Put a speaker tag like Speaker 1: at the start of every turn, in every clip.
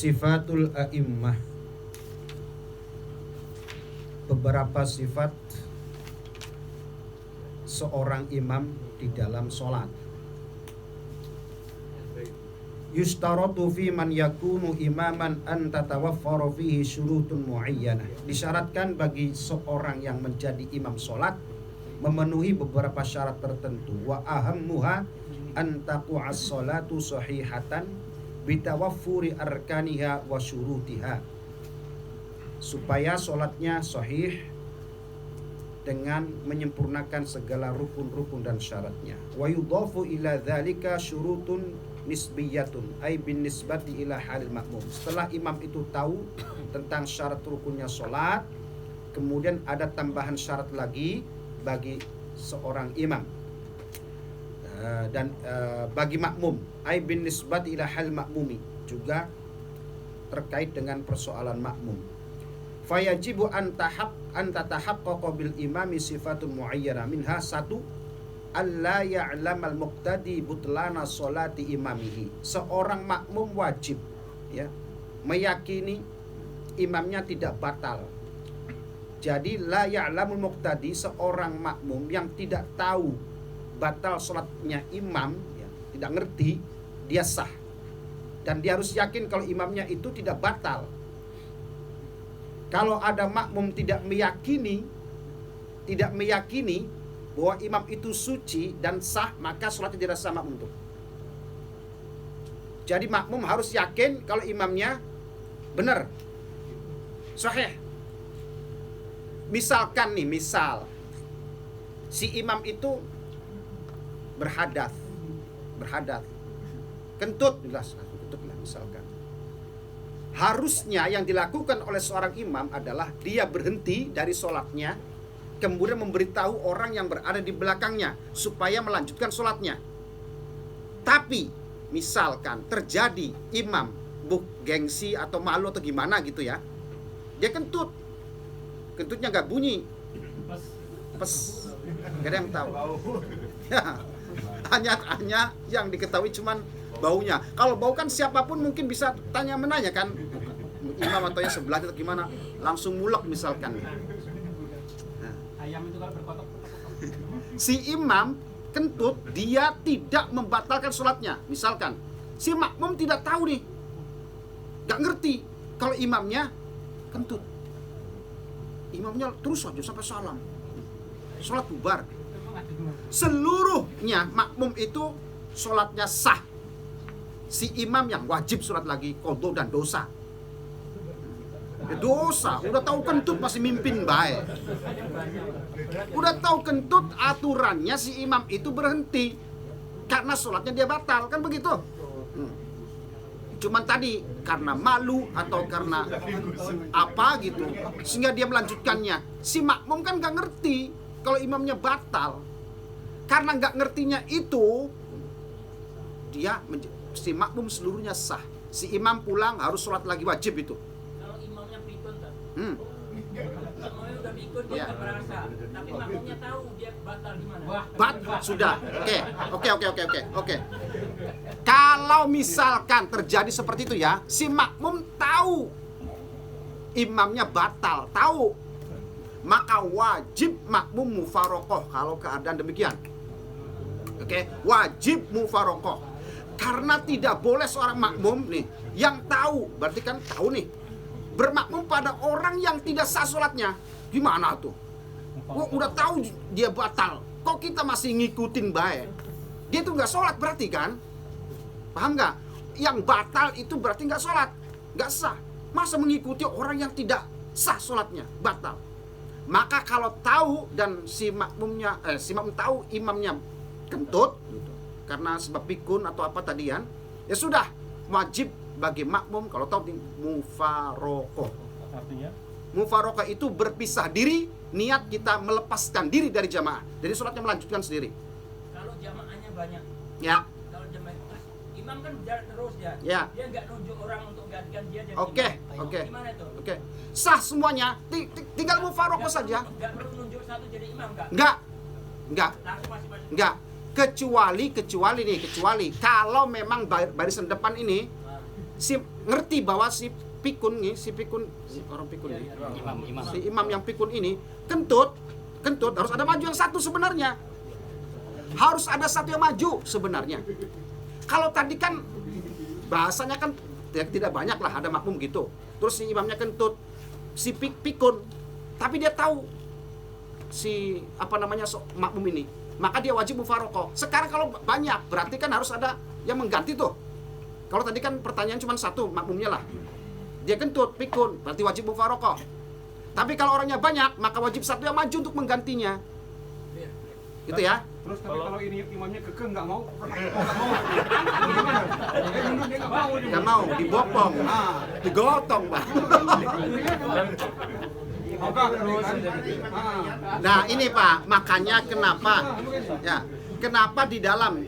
Speaker 1: Sifatul a'immah, beberapa sifat seorang imam di dalam sholat. Yustaratu fi man yakunu imaman an tatawaffaru fihi syurutun muayyanah. Disyaratkan bagi seorang yang menjadi imam sholat memenuhi beberapa syarat tertentu. Wa ahammuha an taqu'as sholatu sahihatan bitawaffuri arkaniha wa syurutiha, supaya sholatnya sahih dengan menyempurnakan segala rukun-rukun dan syaratnya. Wa yudhafu ila dzalika syurutun nisbiyatun ay bin nisbati ila halil makmum. Setelah imam itu tahu tentang syarat rukunnya sholat, kemudian ada tambahan syarat lagi bagi seorang imam dan bagi makmum, ay bin nisbati ila hal makmumi, juga terkait dengan persoalan makmum. Fayajibu an tatahaqqaqa bil imami sifatun muayyana minha. Satu, alla ya'lamal muqtadi butlana sholati imamihi. Seorang makmum wajib meyakini imamnya tidak batal. Jadi la ya'lamul muqtadi, seorang makmum yang tidak tahu batal sholatnya imam, tidak ngerti, dia sah. Dan dia harus yakin kalau imamnya itu tidak batal. Kalau ada makmum tidak meyakini bahwa imam itu suci dan sah, maka sholatnya tidak sah makmum itu. Jadi makmum harus yakin kalau imamnya benar, sahih. Misalkan nih, si imam itu berhadas, kentut, jelas kentut lah misalkan. Harusnya yang dilakukan oleh seorang imam adalah dia berhenti dari sholatnya, kemudian memberitahu orang yang berada di belakangnya supaya melanjutkan sholatnya. Tapi misalkan terjadi imam gengsi atau malu atau gimana gitu ya, dia kentutnya nggak bunyi, pes, gak ada yang tahu. Ya, hanya yang diketahui cuman baunya. Kalau bau kan siapapun mungkin bisa menanya kan, imam atau yang sebelahnya atau gimana, langsung mulek misalkan.
Speaker 2: Ayam itu kalau berkotok.
Speaker 1: Si imam kentut, dia tidak membatalkan sholatnya. Misalkan si makmum tidak tahu nih, gak ngerti kalau imamnya kentut, imamnya terus aja sampai salam, sholat bubar. Seluruhnya makmum itu sholatnya sah. Si imam yang wajib sholat lagi qadha dan dosa. Dosa, udah tahu kentut masih mimpin baik. Udah tahu kentut, aturannya si imam itu berhenti karena sholatnya dia batal, kan begitu? Cuman tadi karena malu atau karena apa gitu, sehingga dia melanjutkannya. Si makmum kan gak ngerti kalau imamnya batal. Karena gak ngertinya itu, si makmum seluruhnya sah. Si imam pulang harus sholat lagi wajib itu.
Speaker 2: Kalau imamnya pikun tak? Imamnya udah pikun, dia nggak merasa. Tapi makmumnya tahu dia batal di mana.
Speaker 1: Sudah. Oke. Kalau misalkan terjadi seperti itu ya, si makmum tahu imamnya batal, tahu, maka wajib makmum mufarokoh kalau keadaan demikian. Oke, wajib mufarokoh. Karena tidak boleh seorang makmum nih yang tahu, berarti kan tahu nih, bermakmum pada orang yang tidak sah sholatnya. Gimana tuh? Udah tahu dia batal, kok kita masih ngikutin baik? Dia tuh nggak sholat berarti kan? Paham nggak? Yang batal itu berarti nggak sholat, nggak sah. Masa mengikuti orang yang tidak sah sholatnya, batal? Maka kalau tahu dan si makmum tahu imamnya kentut gitu, karena sebab pikun atau apa tadian, ya sudah, wajib bagi makmum kalau tahu mufarokoh.
Speaker 3: Artinya?
Speaker 1: Mufarokoh itu berpisah diri, niat kita melepaskan diri dari jamaah, jadi sholatnya melanjutkan sendiri.
Speaker 2: Kalau jamaahnya banyak.
Speaker 1: Ya.
Speaker 2: Kalau jamaah imam kan jalan terus ya.
Speaker 1: Ya.
Speaker 2: Dia nggak nunjuk orang untuk gantikan dia jadi
Speaker 1: Oke.
Speaker 2: Gimana itu?
Speaker 1: Oke. Sah semuanya, tinggal mufarokoh saja.
Speaker 2: Nggak perlu nunjuk satu jadi imam kan?
Speaker 1: Enggak.
Speaker 2: Langsung masing-masing.
Speaker 1: Enggak. Kecuali kalau memang barisan depan ini si ngerti bahwa si orang pikun nih, si imam yang pikun ini kentut harus ada maju yang satu sebenarnya. Harus ada satu yang maju sebenarnya. Kalau tadi kan bahasanya kan ya, tidak banyak lah ada makmum gitu. Terus si imamnya kentut, si pikun, tapi dia tahu si makmum ini, maka dia wajib mufaroqah. Sekarang kalau banyak berarti kan harus ada yang mengganti tuh. Kalau tadi kan pertanyaan cuma satu makmumnya lah, dia kentut, pikun, berarti wajib mufaroqah. Tapi kalau orangnya banyak, maka wajib satu yang maju untuk menggantinya. Gitu ya.
Speaker 3: Terus tapi kalau ini imamnya kekeh nggak mau,
Speaker 1: Nggak mau, dibopong, digotong, Pak. Nah ini Pak, makanya kenapa di dalam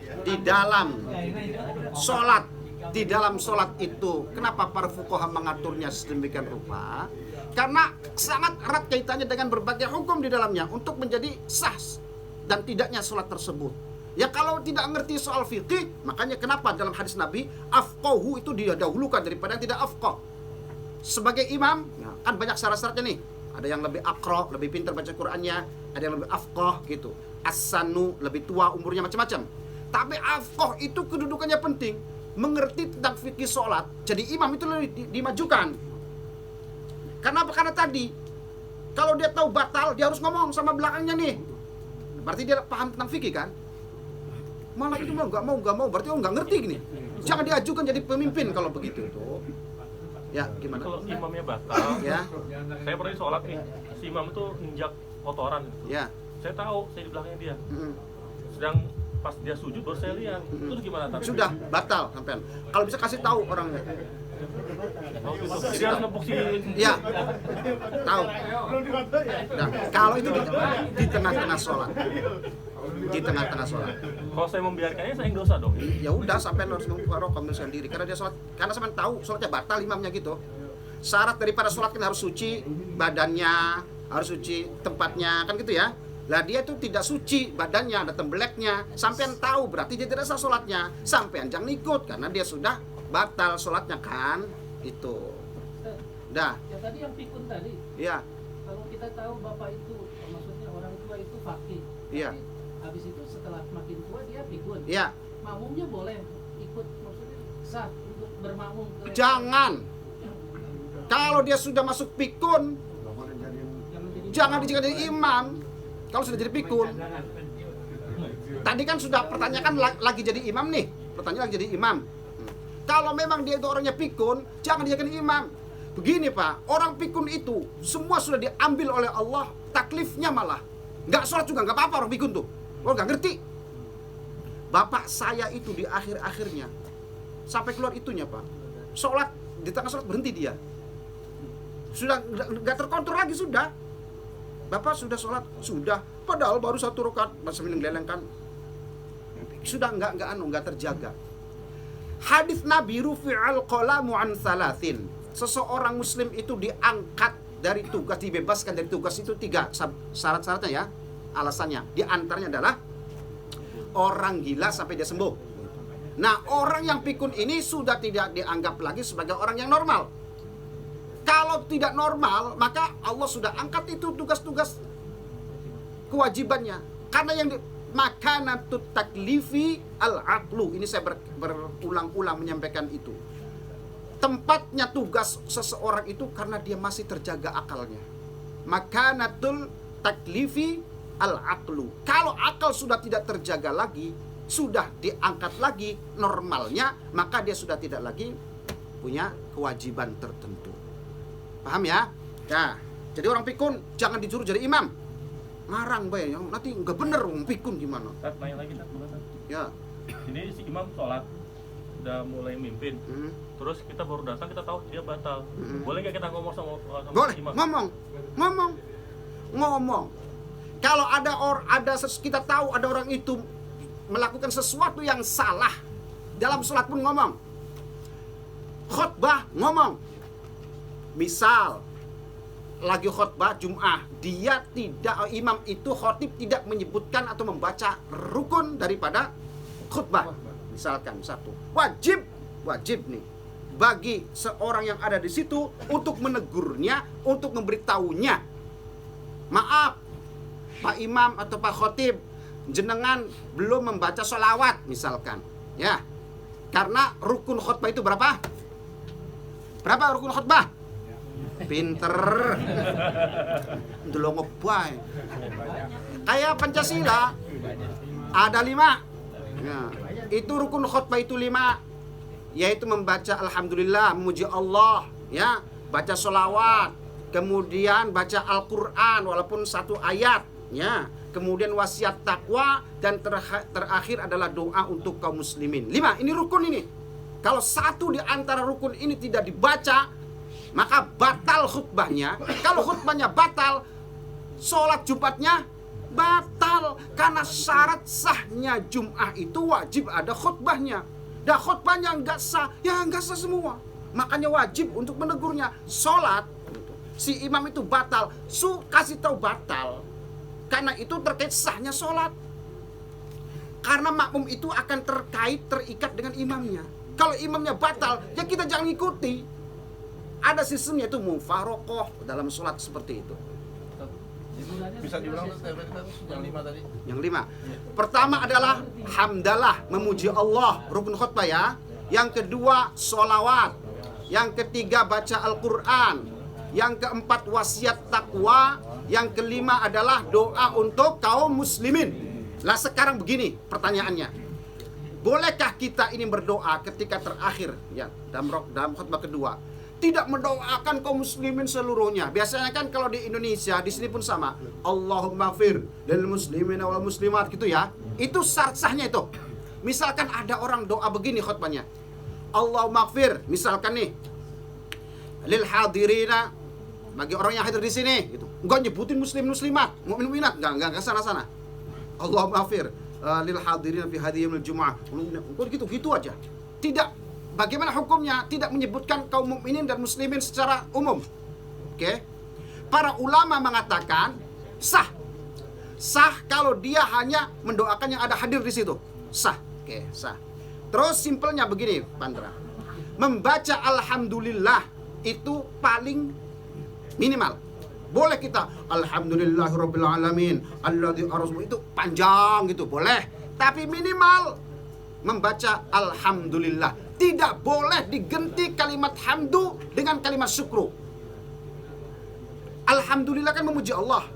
Speaker 1: sholat itu, kenapa para fuqaha mengaturnya sedemikian rupa? Karena sangat erat kaitannya dengan berbagai hukum di dalamnya untuk menjadi sah dan tidaknya sholat tersebut. Ya kalau tidak ngerti soal fikih, makanya kenapa dalam hadis Nabi afqahu itu didahulukan daripada yang tidak afqah. Sebagai imam, kan banyak syarat-syaratnya nih. Ada yang lebih aqra, lebih pintar baca Qur'annya, ada yang lebih afqah gitu. As-sanu, lebih tua umurnya macam-macam. Tapi afqah itu kedudukannya penting, mengerti tentang fikih sholat. Jadi imam itu lebih dimajukan. Kenapa? Karena tadi kalau dia tahu batal, dia harus ngomong sama belakangnya nih. Berarti dia paham tentang fikih kan? Malah itu nggak mau, berarti nggak ngerti gini. Jangan diajukan jadi pemimpin kalau begitu tuh. Ya gimana?
Speaker 4: Kalau imamnya batal,
Speaker 1: Ya,
Speaker 4: saya pernah sholat nih, si imam itu injak kotoran gitu.
Speaker 1: ya.
Speaker 4: Saya tahu, saya di belakangnya dia.
Speaker 1: Mm-mm.
Speaker 4: Sedang pas dia sujud baru saya lihat. Terus gimana tadi?
Speaker 1: Sudah batal sampean. Kalau bisa kasih tahu orangnya.
Speaker 4: Oh, gitu. Jadi harus nepuk si
Speaker 1: Ya, tahu. Nah, kalau itu di tengah-tengah sholat, di tengah-tengah sholat,
Speaker 4: Kalau saya membiarkannya, saya nggak usah dong.
Speaker 1: ya udah sampai harus mufaroqah sendiri karena dia sholat, karena sampai tahu sholatnya batal imamnya gitu. Syarat daripada sholat kan harus suci badannya, harus suci tempatnya, kan gitu ya. Lah dia itu tidak suci badannya, ada tembeleknya. Sampean tahu berarti dia tidak sah sholatnya. Sampean jangan ikut karena dia sudah batal sholatnya kan. Itu. Dah.
Speaker 5: Ya tadi yang pikun tadi.
Speaker 1: Iya.
Speaker 5: Kalau kita tahu bapak itu, maksudnya orang tua itu fakih.
Speaker 1: Iya.
Speaker 5: Tapi habis itu setelah makin tua dia pikun.
Speaker 1: Iya.
Speaker 5: Makmumnya boleh ikut, maksudnya sah untuk bermakmum ke.
Speaker 1: Jangan. Kalau dia sudah masuk pikun, jangan dijadikan jadi imam. Kalau sudah jadi pikun. Tadi kan sudah pertanyakan lagi jadi imam nih. Pertanyaan lagi jadi imam. Kalau memang dia itu orangnya pikun, jangan dijadikan imam. Begini Pak, orang pikun itu semua sudah diambil oleh Allah, taklifnya malah. Nggak sholat juga, nggak apa-apa orang pikun tuh. Orang nggak ngerti. Bapak saya itu di akhir-akhirnya, sampai keluar itunya Pak. Sholat, di tengah sholat berhenti dia. Sudah nggak terkontrol lagi sudah. Bapak sudah sholat, sudah. Padahal baru 1 rakaat, masih mengelengkan. Sudah nggak terjaga. Hadis Nabi rufi'al qalamu an salasin. Seseorang muslim itu diangkat dari tugas, dibebaskan dari tugas itu 3 syarat-syaratnya ya. Alasannya, di antaranya adalah orang gila sampai dia sembuh. Nah, orang yang pikun ini sudah tidak dianggap lagi sebagai orang yang normal. Kalau tidak normal, maka Allah sudah angkat itu tugas-tugas kewajibannya. Karena yang makanatut taklifi al-aqlu. Ini saya berulang-ulang menyampaikan itu. Tempatnya tugas seseorang itu karena dia masih terjaga akalnya. Makanatul taklifi al-aqlu. Kalau akal sudah tidak terjaga lagi, sudah diangkat lagi normalnya, maka dia sudah tidak lagi punya kewajiban tertentu. Paham ya? Ya. Jadi orang pikun jangan disuruh jadi imam. Ngarang bay, nanti nggak bener pikun gimana?
Speaker 4: Nanya lagi Tat.
Speaker 1: Ya.
Speaker 4: Ini si imam sholat udah mulai mimpin. Terus kita baru datang, kita tahu dia batal. Boleh nggak kita ngomong sama
Speaker 1: Boleh,
Speaker 4: imam?
Speaker 1: ngomong. Kalau kita tahu ada orang itu melakukan sesuatu yang salah dalam sholat pun ngomong. Khutbah ngomong. Misal lagi khutbah Jum'ah, imam itu khotib tidak menyebutkan atau membaca rukun daripada khutbah. Misalkan satu, wajib nih. bagi seorang yang ada di situ untuk menegurnya, untuk memberitahunya. Maaf, Pak Imam atau Pak Khotib, jenengan belum membaca sholawat misalkan, ya. Karena rukun khutbah itu berapa? Berapa rukun khutbah? Pinter. Dulu ngebay. Kayak Pancasila ada 5. Ya, itu rukun khutbah itu 5, yaitu membaca alhamdulillah, memuji Allah, ya, baca sholawat, kemudian baca Al-Quran walaupun 1 ayat, ya, kemudian wasiat takwa, dan terakhir adalah doa untuk kaum muslimin. 5, ini rukun ini. Kalau satu di antara rukun ini tidak dibaca, maka batal khutbahnya. Kalau khutbahnya batal, sholat Jumatnya batal. Karena syarat sahnya Jum'ah itu wajib ada khutbahnya. Dan khutbahnya nggak sah, ya nggak sah semua. Makanya wajib untuk menegurnya. Sholat, si imam itu batal, kasih tahu batal. Karena itu terkait sahnya sholat. Karena makmum itu akan terikat dengan imamnya. Kalau imamnya batal, ya kita jangan ikuti. Ada sistemnya itu mufarokoh dalam sholat seperti itu.
Speaker 6: Bisa diulang yang 5 tadi?
Speaker 1: Yang 5. Pertama adalah hamdalah, memuji Allah, rukun khutbah ya. Yang kedua sholawat. Yang ketiga baca Al-Quran. Yang keempat wasiat takwa. Yang kelima adalah doa untuk kaum muslimin. Lah sekarang begini pertanyaannya. Bolehkah kita ini berdoa ketika terakhir ya dalam khutbah kedua? Tidak mendoakan kaum muslimin seluruhnya. Biasanya kan kalau di Indonesia, di sini pun sama. Allahumma fir lil muslimin wal muslimat gitu ya. Itu sah-sahnya itu. Misalkan ada orang doa begini khutbahnya. Allahumma fir, misalkan nih, lil hadirina, bagi orang yang hadir di sini gitu. Enggak nyebutin muslim muslimat, mukmin mukminat, enggak sana-sana. Allahumma fir lil hadirina fi hadhiyil jumu'ah. Gitu aja. Tidak. Bagaimana hukumnya? Tidak menyebutkan kaum mukminin dan muslimin secara umum. Oke. Para ulama mengatakan sah. Sah kalau dia hanya mendoakan yang ada hadir di situ. Sah. Oke, sah. Terus simpelnya begini, Pandra. Membaca alhamdulillah itu paling minimal. Boleh kita alhamdulillahirabbil alamin alladzi arzuq, itu panjang gitu, boleh. Tapi minimal membaca alhamdulillah. Tidak boleh diganti kalimat hamdu dengan kalimat syukru. Alhamdulillah kan memuji Allah.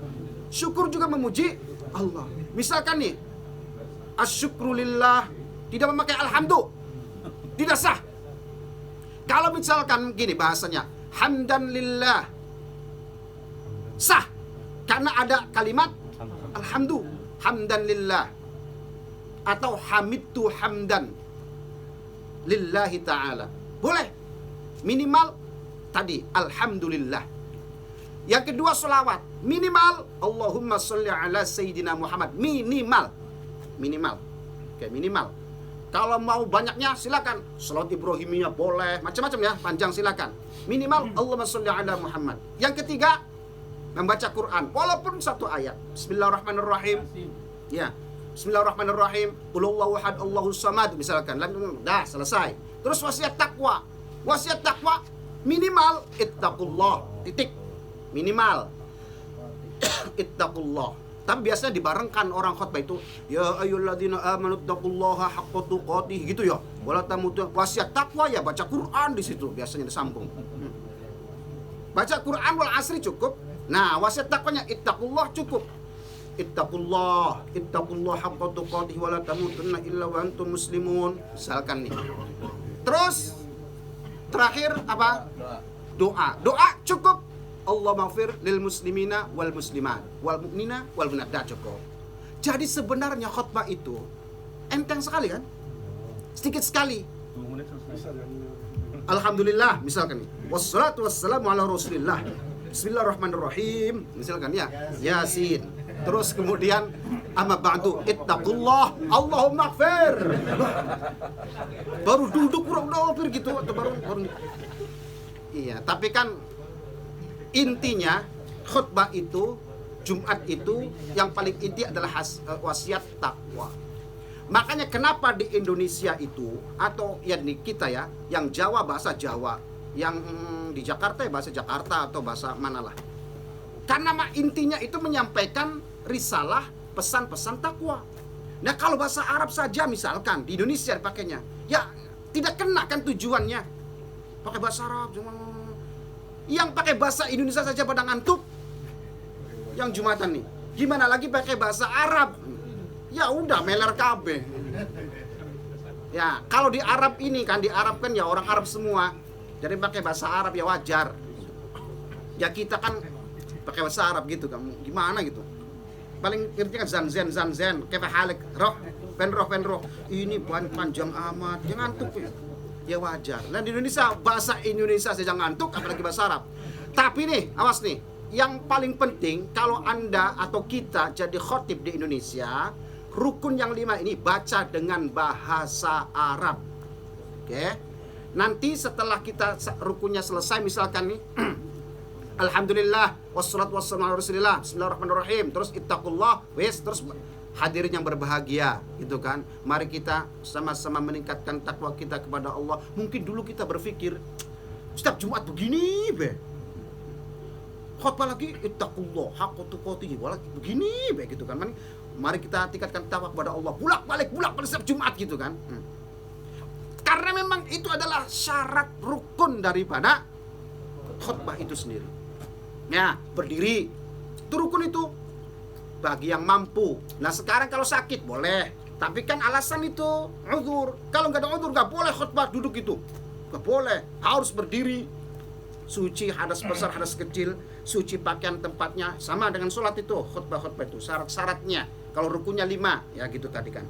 Speaker 1: Syukur juga memuji Allah. Misalkan nih, asyukrulillah tidak memakai alhamdu, tidak sah. Kalau misalkan gini bahasanya, hamdan lillah, sah. Karena ada kalimat alhamdu, hamdan lillah. Atau hamidtu hamdan lillahi ta'ala. Boleh. Minimal tadi alhamdulillah. Yang kedua sholawat. Minimal Allahumma sholli ala sayyidina Muhammad. Minimal. Oke, minimal. Kalau mau banyaknya silakan. Sholawat Ibrahimiyah boleh, macam-macam ya, panjang silakan. Minimal Allahumma sholli ala Muhammad. Yang ketiga membaca Quran walaupun 1 ayat. Bismillahirrahmanirrahim. Ya. Bismillahirrahmanirrahim. Qul huwallahu ahad, Allahus samad misalkan. Dah selesai. Terus wasiat takwa. Wasiat takwa minimal ittaqullah. Titik. Minimal ittaqullah. Tapi biasanya dibarengkan orang khutbah itu, ya ayyuhalladzina amanu taqullaha haqqa tuqatih gitu ya. Wala tamutunna. Wasiat takwa ya baca Quran di situ biasanya disambung. Baca Quran wal asri cukup. Nah, wasiat takwanya ittaqullah cukup. Ittaqullah haqqa tuqatih wa la tamutunna illa wa antum muslimun. Misalkan nih. Terus terakhir apa? Doa. Doa cukup. Allah maghfir lil muslimina wal muslimat wal mu'minina wal mu'minat. Dah cukup. Jadi sebenarnya khutbah itu enteng sekali kan? Sedikit sekali.
Speaker 4: 2 menit selesai.
Speaker 1: Alhamdulillah misalkan nih. Wassalatu wassalamu ala Rasulillah. Bismillahirrahmanirrahim. Misalkan ya. Yasin. Terus kemudian amma ba'du ittaqullah Allahumma ighfir. Baru duduk udah gitu atau baru. Iya, tapi kan intinya khutbah itu, Jumat itu yang paling inti adalah wasiat takwa. Makanya kenapa di Indonesia itu, atau ya di kita ya, yang Jawa bahasa Jawa, yang di Jakarta ya bahasa Jakarta atau bahasa manalah. Karena intinya itu menyampaikan risalah, pesan-pesan takwa. Nah kalau bahasa Arab saja misalkan di Indonesia dipakainya, ya tidak kena kan tujuannya. Pakai bahasa Arab, yang pakai bahasa Indonesia saja pada ngantuk. Yang Jumatan nih, gimana lagi pakai bahasa Arab? Ya udah meler kabeh. Ya kalau di Arab ini kan, di Arab kan ya orang Arab semua, jadi pakai bahasa Arab ya wajar. Ya kita kan pakai bahasa Arab gitu kan, gimana gitu. Paling ngerti kan zanzen, kepa halik, roh, penroh. Ini panjang amat, jangan ngantuk ya wajar. Nah di Indonesia bahasa Indonesia saja ngantuk, apalagi bahasa Arab. Tapi nih, awas nih, yang paling penting kalau Anda atau kita jadi khotib di Indonesia, rukun yang 5 ini baca dengan bahasa Arab. Oke. Nanti setelah kita rukunnya selesai, misalkan nih Alhamdulillah wassalatu wassalamu ala Rasulillah, bismillahirrahmanirrahim, terus ittaqullah, terus hadirin yang berbahagia, gitu kan. Mari kita sama-sama meningkatkan takwa kita kepada Allah. Mungkin dulu kita berpikir setiap Jumat begini khotbah lagi ittaqullah haqqa tuqatih, begini gitu kan. Mari kita tingkatkan takwa kepada Allah, bolak-balik setiap Jumat gitu kan. Karena memang itu adalah syarat rukun daripada khutbah itu sendiri. Ya, berdiri itu rukun itu bagi yang mampu. Nah sekarang kalau sakit boleh, tapi kan alasan itu uzur. Kalau nggak ada uzur nggak boleh khutbah duduk itu, nggak boleh, harus berdiri. Suci hadas besar hadas kecil, suci pakaian tempatnya, sama dengan sholat itu, khutbah itu syarat-syaratnya. Kalau rukunnya 5 ya gitu tadi kan.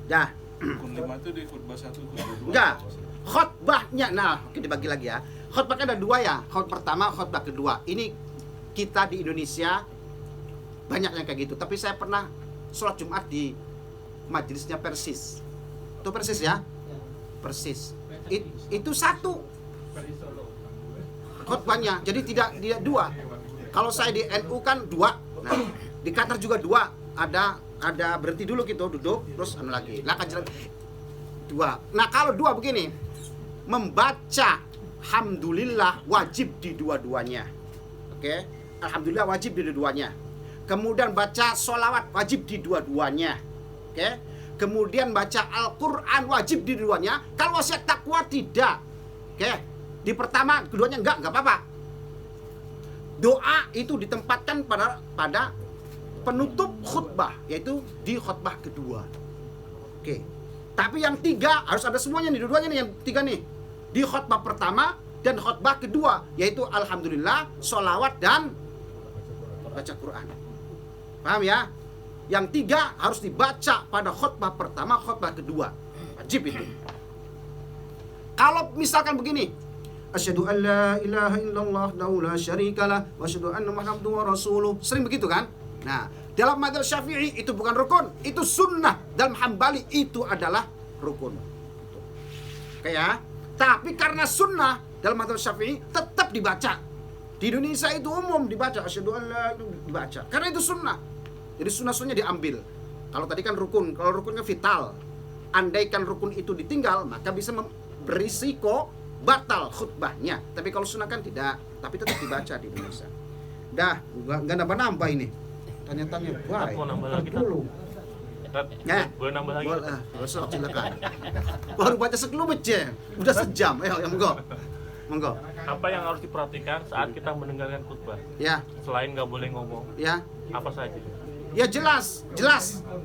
Speaker 1: Dah.
Speaker 6: Rukun 5 itu di khutbah 1, khutbah 2.
Speaker 1: Enggak. Khutbahnya, nah oke dibagi lagi ya. Khutbahnya ada 2 ya. Khutbah pertama, khutbah kedua. Ini kita di Indonesia banyak yang kayak gitu. Tapi saya pernah sholat Jumat di majelisnya Persis. Itu Persis ya? Persis. Itu 1 khutbahnya. Jadi tidak 2. Kalau saya di NU kan 2. Nah, di Qatar juga 2. Ada berhenti dulu gitu, duduk, terus lagi. Lah kan 2. Nah, kalau 2 begini, membaca alhamdulillah wajib di dua-duanya. Oke? Alhamdulillah wajib di dua-duanya. Kemudian baca sholawat wajib di dua-duanya. Oke? Kemudian baca Al-Quran wajib di dua-duanya. Kalau wasiat takwa tidak. Oke? Di pertama, keduanya enggak apa-apa. Doa itu ditempatkan pada penutup khutbah, yaitu di khutbah kedua. Oke. Tapi yang 3 harus ada semuanya nih, dua-duanya nih, yang 3 nih. Di khutbah pertama dan khutbah kedua, yaitu alhamdulillah, sholawat dan baca Quran. Paham ya? Yang 3 harus dibaca pada khutbah pertama, khutbah kedua. Wajib itu. Kalau misalkan begini, asyhadu an la ilaha illallah la syarikalah wa asyhadu anna muhammadar rasuluh. Sering begitu kan? Nah, dalam mazhab Syafi'i itu bukan rukun, itu sunnah. Dalam Hambali itu adalah rukun. Oke ya. Tapi karena sunnah dalam mazhab Syafi'i tetap dibaca. Di Indonesia itu umum dibaca, asyhadu an la dibaca. Karena itu sunnah. Jadi sunnah-sunnahnya diambil. Kalau tadi kan rukun, kalau rukunnya vital. Andaikan rukun itu ditinggal, maka bisa berisiko batal khutbahnya. Tapi kalau sunnah kan tidak, tapi tetap dibaca di Indonesia. Dah, nggak nambah-nambah ini. Tanya-tanya baik.
Speaker 4: Mau nambah lagi
Speaker 1: dulu.
Speaker 4: Ya, boleh nambah lagi.
Speaker 1: Boleh. Besok silakan. Baru baca sekelumit aja. Udah sejam. Ayo, ya monggo.
Speaker 4: Apa yang harus diperhatikan saat kita mendengarkan khutbah?
Speaker 1: Ya.
Speaker 4: Selain nggak boleh ngomong,
Speaker 1: Ya.
Speaker 4: apa saja?
Speaker 1: Ya jelas.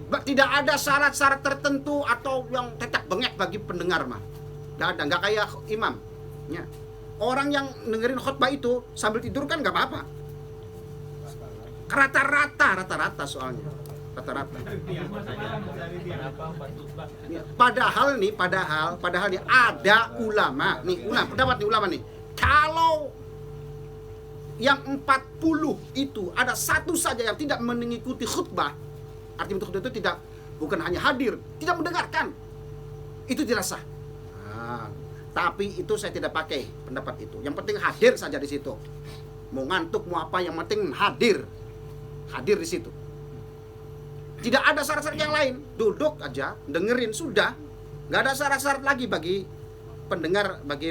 Speaker 1: Tidak ada syarat-syarat tertentu atau yang tetak bengek bagi pendengar mah. Nggak kayak imam. Ya. Orang yang dengerin khutbah itu sambil tidur kan nggak apa-apa. Rata-rata soalnya. Rata-rata. Ya, padahal nih ada ulama nih, pendapat nih ulama nih. Kalau yang 40 itu ada satu saja yang tidak mengikuti khutbah, artinya khutbah itu bukan hanya hadir, tidak mendengarkan, itu tidak sah. Nah, tapi itu saya tidak pakai pendapat itu. Yang penting hadir saja di situ. Mau ngantuk mau apa, yang penting hadir di situ. Tidak ada syarat-syarat yang lain. Duduk aja, dengerin sudah. Nggak ada syarat-syarat lagi bagi pendengar, bagi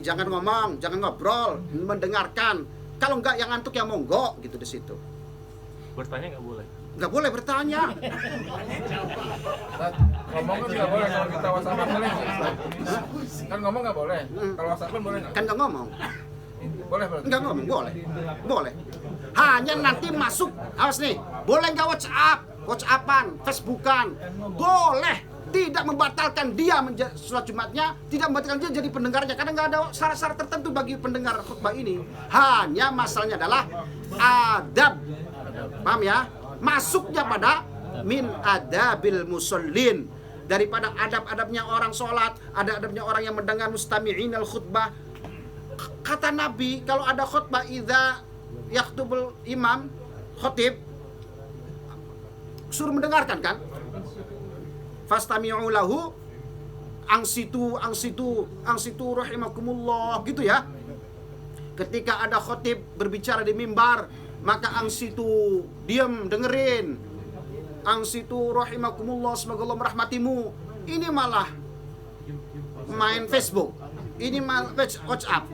Speaker 1: jangan ngomong, jangan ngobrol, mendengarkan. Kalau nggak yang ngantuk yang monggo gitu di situ.
Speaker 4: Bertanya nggak boleh.
Speaker 1: Nggak boleh bertanya.
Speaker 7: Ngomong kan nggak boleh, kalau kita WhatsApp boleh nggak? Kan ngomong nggak boleh, kalau WhatsApp boleh nggak?
Speaker 1: Kan nggak ngomong.
Speaker 7: Boleh berarti?
Speaker 1: Nggak ngomong, boleh. Hanya nanti masuk, awas nih, boleh nggak WhatsAppan, Facebookan, boleh. Tidak membatalkan dia sholat Jumatnya, tidak membatalkan dia jadi pendengarnya, karena nggak ada syarat-syarat tertentu bagi pendengar khutbah ini. Hanya masalahnya adalah adab, paham ya? Masuknya pada min adabil musallin, daripada adab-adabnya orang sholat, adab-adabnya orang yang mendengar mustami'in al khutbah. Kata Nabi, kalau ada khutbah idza yaktubul imam khotib, suruh mendengarkan kan? Fastami'u lahu angsitu rahimakumullah, gitu ya. Ketika ada khotib berbicara di mimbar, maka angsitu, diam, dengerin. Angsitu rahimakumullah, semoga Allah merahmatimu. Ini malah main Facebook, ini malah WhatsApp.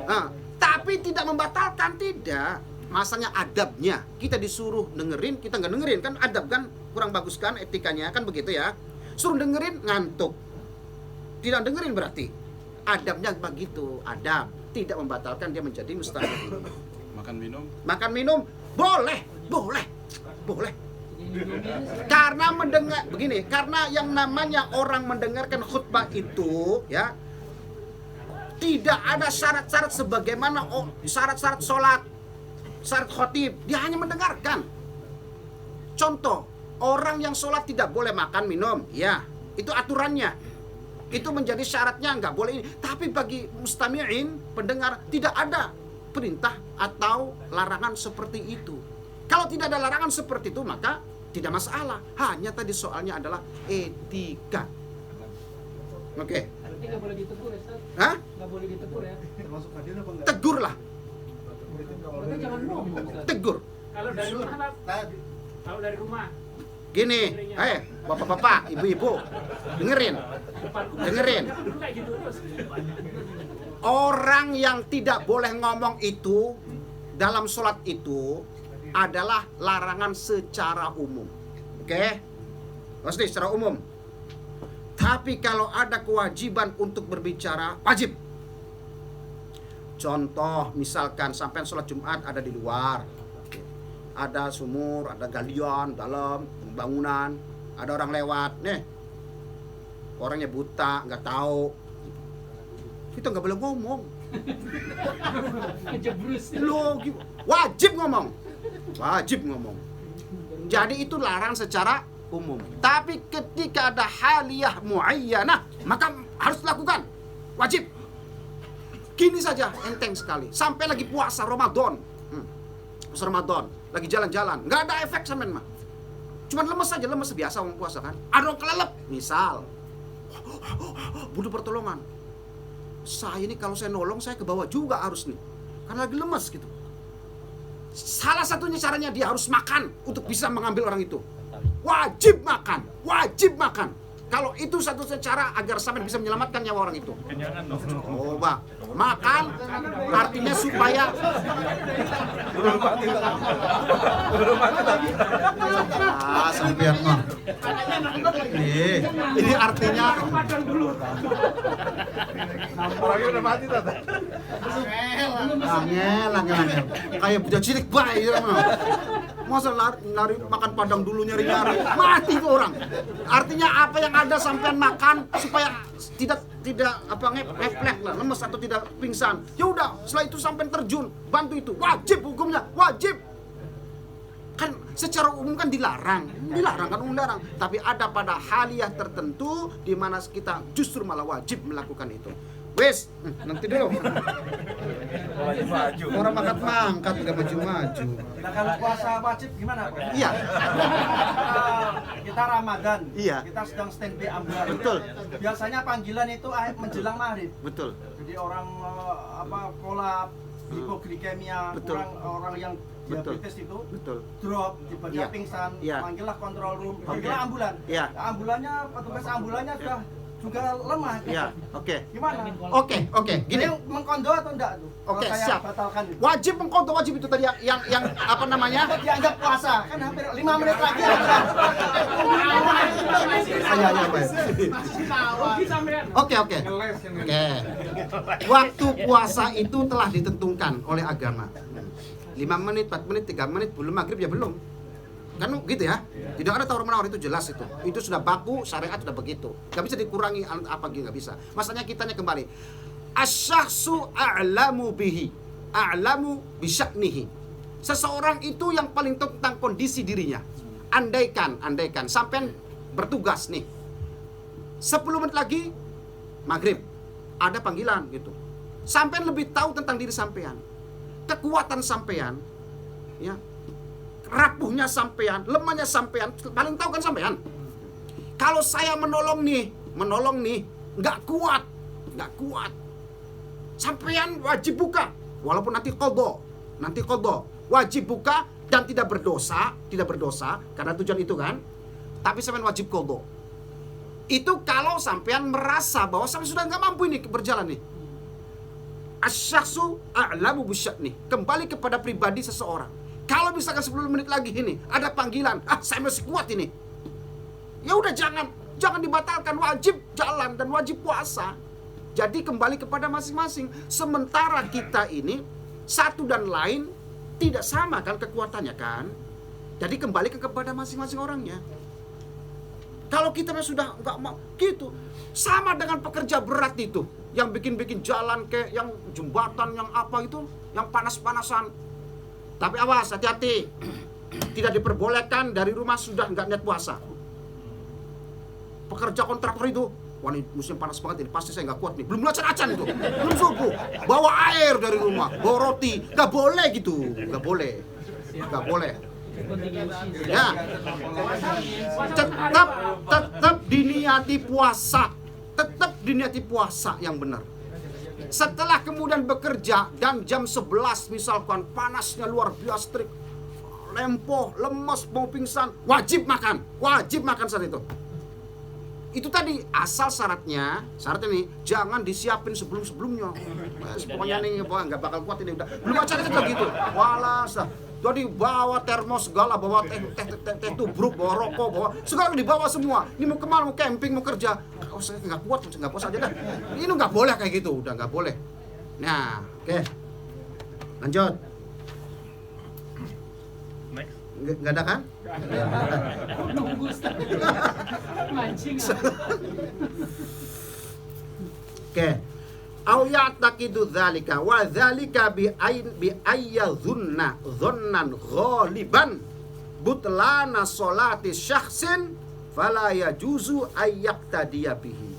Speaker 1: Nah, tapi tidak membatalkan, tidak. Masanya adabnya, kita disuruh dengerin, kita nggak dengerin, kan adab kan kurang bagus kan, etikanya kan begitu ya. Suruh dengerin ngantuk, tidak dengerin berarti adabnya begitu. Adab tidak membatalkan dia menjadi mustahil. Makan minum boleh. Karena mendengar begini, karena yang namanya orang mendengarkan khutbah itu ya, tidak ada syarat-syarat sebagaimana syarat-syarat sholat, syarat khotib, dia hanya mendengarkan. Contoh, orang yang sholat tidak boleh makan minum, ya itu aturannya, itu menjadi syaratnya, nggak boleh ini. Tapi bagi mustami'in, pendengar, tidak ada perintah atau larangan seperti itu. Kalau tidak ada larangan seperti itu, maka tidak masalah. Hanya tadi soalnya adalah etika. Oke.
Speaker 5: Berarti nggak boleh ditegur ya, Ustaz?
Speaker 1: Hah?
Speaker 5: Nggak boleh ditegur ya?
Speaker 1: Tegur lah.
Speaker 5: Berarti jangan ngomong, Ustaz.
Speaker 1: Tegur.
Speaker 2: Kalau dari rumah, Pak. Kalau dari rumah.
Speaker 1: Gini, bapak-bapak, ibu-ibu, dengerin.
Speaker 2: Dulu kayak gitu terus.
Speaker 1: Orang yang tidak boleh ngomong itu dalam sholat itu adalah larangan secara umum. Oke? Pasti secara umum. Tapi kalau ada kewajiban untuk berbicara, wajib. Contoh, misalkan sampai sholat Jumat ada di luar, ada sumur, ada galian dalam bangunan, ada orang lewat, nih orangnya buta, nggak tahu, kita nggak boleh ngomong. Loh, wajib ngomong. Jadi itu larang secara umum. Tapi ketika ada haliyah muayyanah, maka harus dilakukan, wajib. Gini saja, enteng sekali. Sampai lagi puasa Ramadan, puasa Ramadan, lagi jalan-jalan, nggak ada efek sampean mah. Cuman lemes saja, lemes biasa orang puasa kan. Ada orang kelelep, misal, butuh pertolongan. Saya ini kalau saya nolong, saya ke bawah juga harus nih, karena lagi lemes gitu. Salah satunya caranya dia harus makan untuk bisa mengambil orang itu. Wajib makan. Kalau itu satu-satunya cara agar sampai bisa menyelamatkan nyawa orang itu.
Speaker 4: Kenyangan dong.
Speaker 1: Coba makan, artinya supaya sampean mah. Ini artinya
Speaker 7: Orangnya udah mati tata.
Speaker 1: angel. Kayak budak cilik bayi ya mah. Masa lari makan padang dulu nyari-nyari, mati tuh orang. Artinya apa yang ada sampean makan supaya tidak ngeflek lah, lemes atau tidak pingsan. Ya udah, setelah itu sampean terjun, bantu itu. Wajib hukumnya, wajib. Kan secara umum kan dilarang kan dilarang. Tapi ada pada haliyah tertentu di mana kita justru malah wajib melakukan itu. Wes, nanti dulu.
Speaker 7: Maju.
Speaker 1: Orang mangkat nggak maju-maju.
Speaker 8: Nah kalau puasa wajib gimana Pak?
Speaker 1: Iya.
Speaker 8: Kita Ramadan,
Speaker 1: Iya.
Speaker 8: kita sedang standby ambar.
Speaker 1: Betul.
Speaker 8: Biasanya panggilan itu menjelang maghrib.
Speaker 1: Betul.
Speaker 8: Jadi orang kolap, hipoglikemia,
Speaker 1: Betul.
Speaker 8: orang yang diabetes itu
Speaker 1: Betul.
Speaker 8: drop, tiba-tiba
Speaker 1: Iya.
Speaker 8: pingsan,
Speaker 1: Iya.
Speaker 8: panggillah kontrol room, panggillah ambulan.
Speaker 1: Iya.
Speaker 8: Ambulannya, petugas ambulannya sudah juga lemah.
Speaker 1: Ya, oke.
Speaker 8: Gimana?
Speaker 1: Oke, gini.
Speaker 8: Ini mengkondo atau enggak tuh?
Speaker 1: Oke,
Speaker 8: Kalau saya
Speaker 1: siap.
Speaker 8: batalkan itu.
Speaker 1: Wajib mengkondo, wajib itu tadi yang apa namanya?
Speaker 8: Itu dianggap puasa, kan hampir 5 menit lagi.
Speaker 1: Ya, baik. Oke.
Speaker 3: Ngeles yang
Speaker 1: Oke. Waktu puasa itu telah ditentukan oleh agama. 5 menit, 4 menit, 3 menit, belum maghrib ya belum. Kan gitu ya. Tidak ada tawar-menawar, itu jelas itu. Itu sudah baku, syariat sudah begitu. Gak bisa dikurangi apa gitu, gak bisa. Masalahnya kitanya kembali. Asyakhsu a'lamu bihi, a'lamu bisya'nihi. Seseorang itu yang paling tahu tentang kondisi dirinya. Andaikan sampean bertugas nih. 10 menit lagi maghrib, ada panggilan gitu. Sampean lebih tahu tentang diri sampean, kekuatan sampean, ya, rapuhnya sampean, lemahnya sampean, paling tahu kan sampean. Kalau saya menolong nih, nggak kuat, sampean wajib buka, walaupun nanti qadha, wajib buka dan tidak berdosa karena tujuan itu kan, tapi sampean wajib qadha. Itu kalau sampean merasa bahwa sampean sudah nggak mampu ini berjalan nih. Asyakhsu a'lamu bisya'ni. Kembali kepada pribadi seseorang. Kalau misalkan 10 menit lagi ini ada panggilan, saya masih kuat ini. Ya udah jangan dibatalkan, wajib jalan dan wajib puasa. Jadi kembali kepada masing-masing. Sementara kita ini satu dan lain tidak sama kan kekuatannya kan. Jadi kembali kepada masing-masing orangnya. Kalau kita sudah nggak mau gitu, sama dengan pekerja berat itu, yang bikin jalan kayak yang jembatan, yang apa itu, yang panas-panasan. Tapi awas, hati-hati, tidak diperbolehkan dari rumah sudah nggak niat puasa. Pekerja kontraktor itu, wah ini musim panas banget ini, pasti saya nggak kuat nih. Belum acan-acan itu, belum subuh, bawa air dari rumah, bawa roti, nggak boleh gitu, nggak boleh. Ya, tetap diniati puasa yang benar. Setelah kemudian bekerja dan jam 11 misalkan panasnya luar biasa terik, lempoh, lemes, mau pingsan, wajib makan saat itu. Itu tadi asal syaratnya nih jangan disiapin sebelumnya. Pokoknya nih nggak bakal kuat ini udah. Belum acara kita gitu. Walas dah. Jadi bawa termos segala, bawa teh tubruk, bawa rokok, bawa segala dibawa semua. Ini mau kemana, mau camping, mau kerja. Oh, saya nggak kuat, nggak puas aja dah. Ini nggak boleh kayak gitu, udah nggak boleh. Nah, oke. Lanjut.
Speaker 4: Next.
Speaker 1: Nggak ada kan?
Speaker 5: Nunggu mancing.
Speaker 1: Oke. Au ya'taqidu dzalika wa dzalika bi ayyadhunna dhannan ghaliban butlana sholati syakhsin fala yajuzu ayyaqtadiya bihi.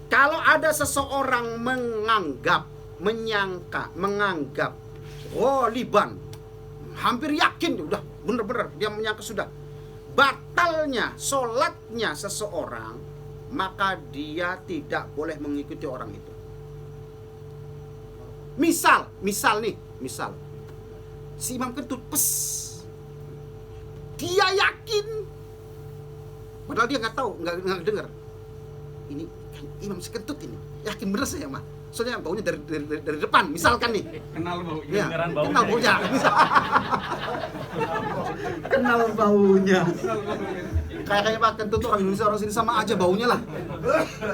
Speaker 1: Kalau ada seseorang menganggap ghaliban, hampir yakin udah bener-bener dia menyangka sudah batalnya sholatnya seseorang, maka dia tidak boleh mengikuti orang itu. Misal si imam kentut dia yakin, padahal dia nggak tahu, nggak dengar. Ini kan imam si kentut ini, yakin bener saya mah. Soalnya baunya dari depan, misalkan nih.
Speaker 3: kenal bau.
Speaker 1: Ya,
Speaker 4: Kedengeran baunya.
Speaker 1: kenal baunya. Kenal baunya. Kayaknya Pak Kentut orang Indonesia, orang sini sama aja baunya lah.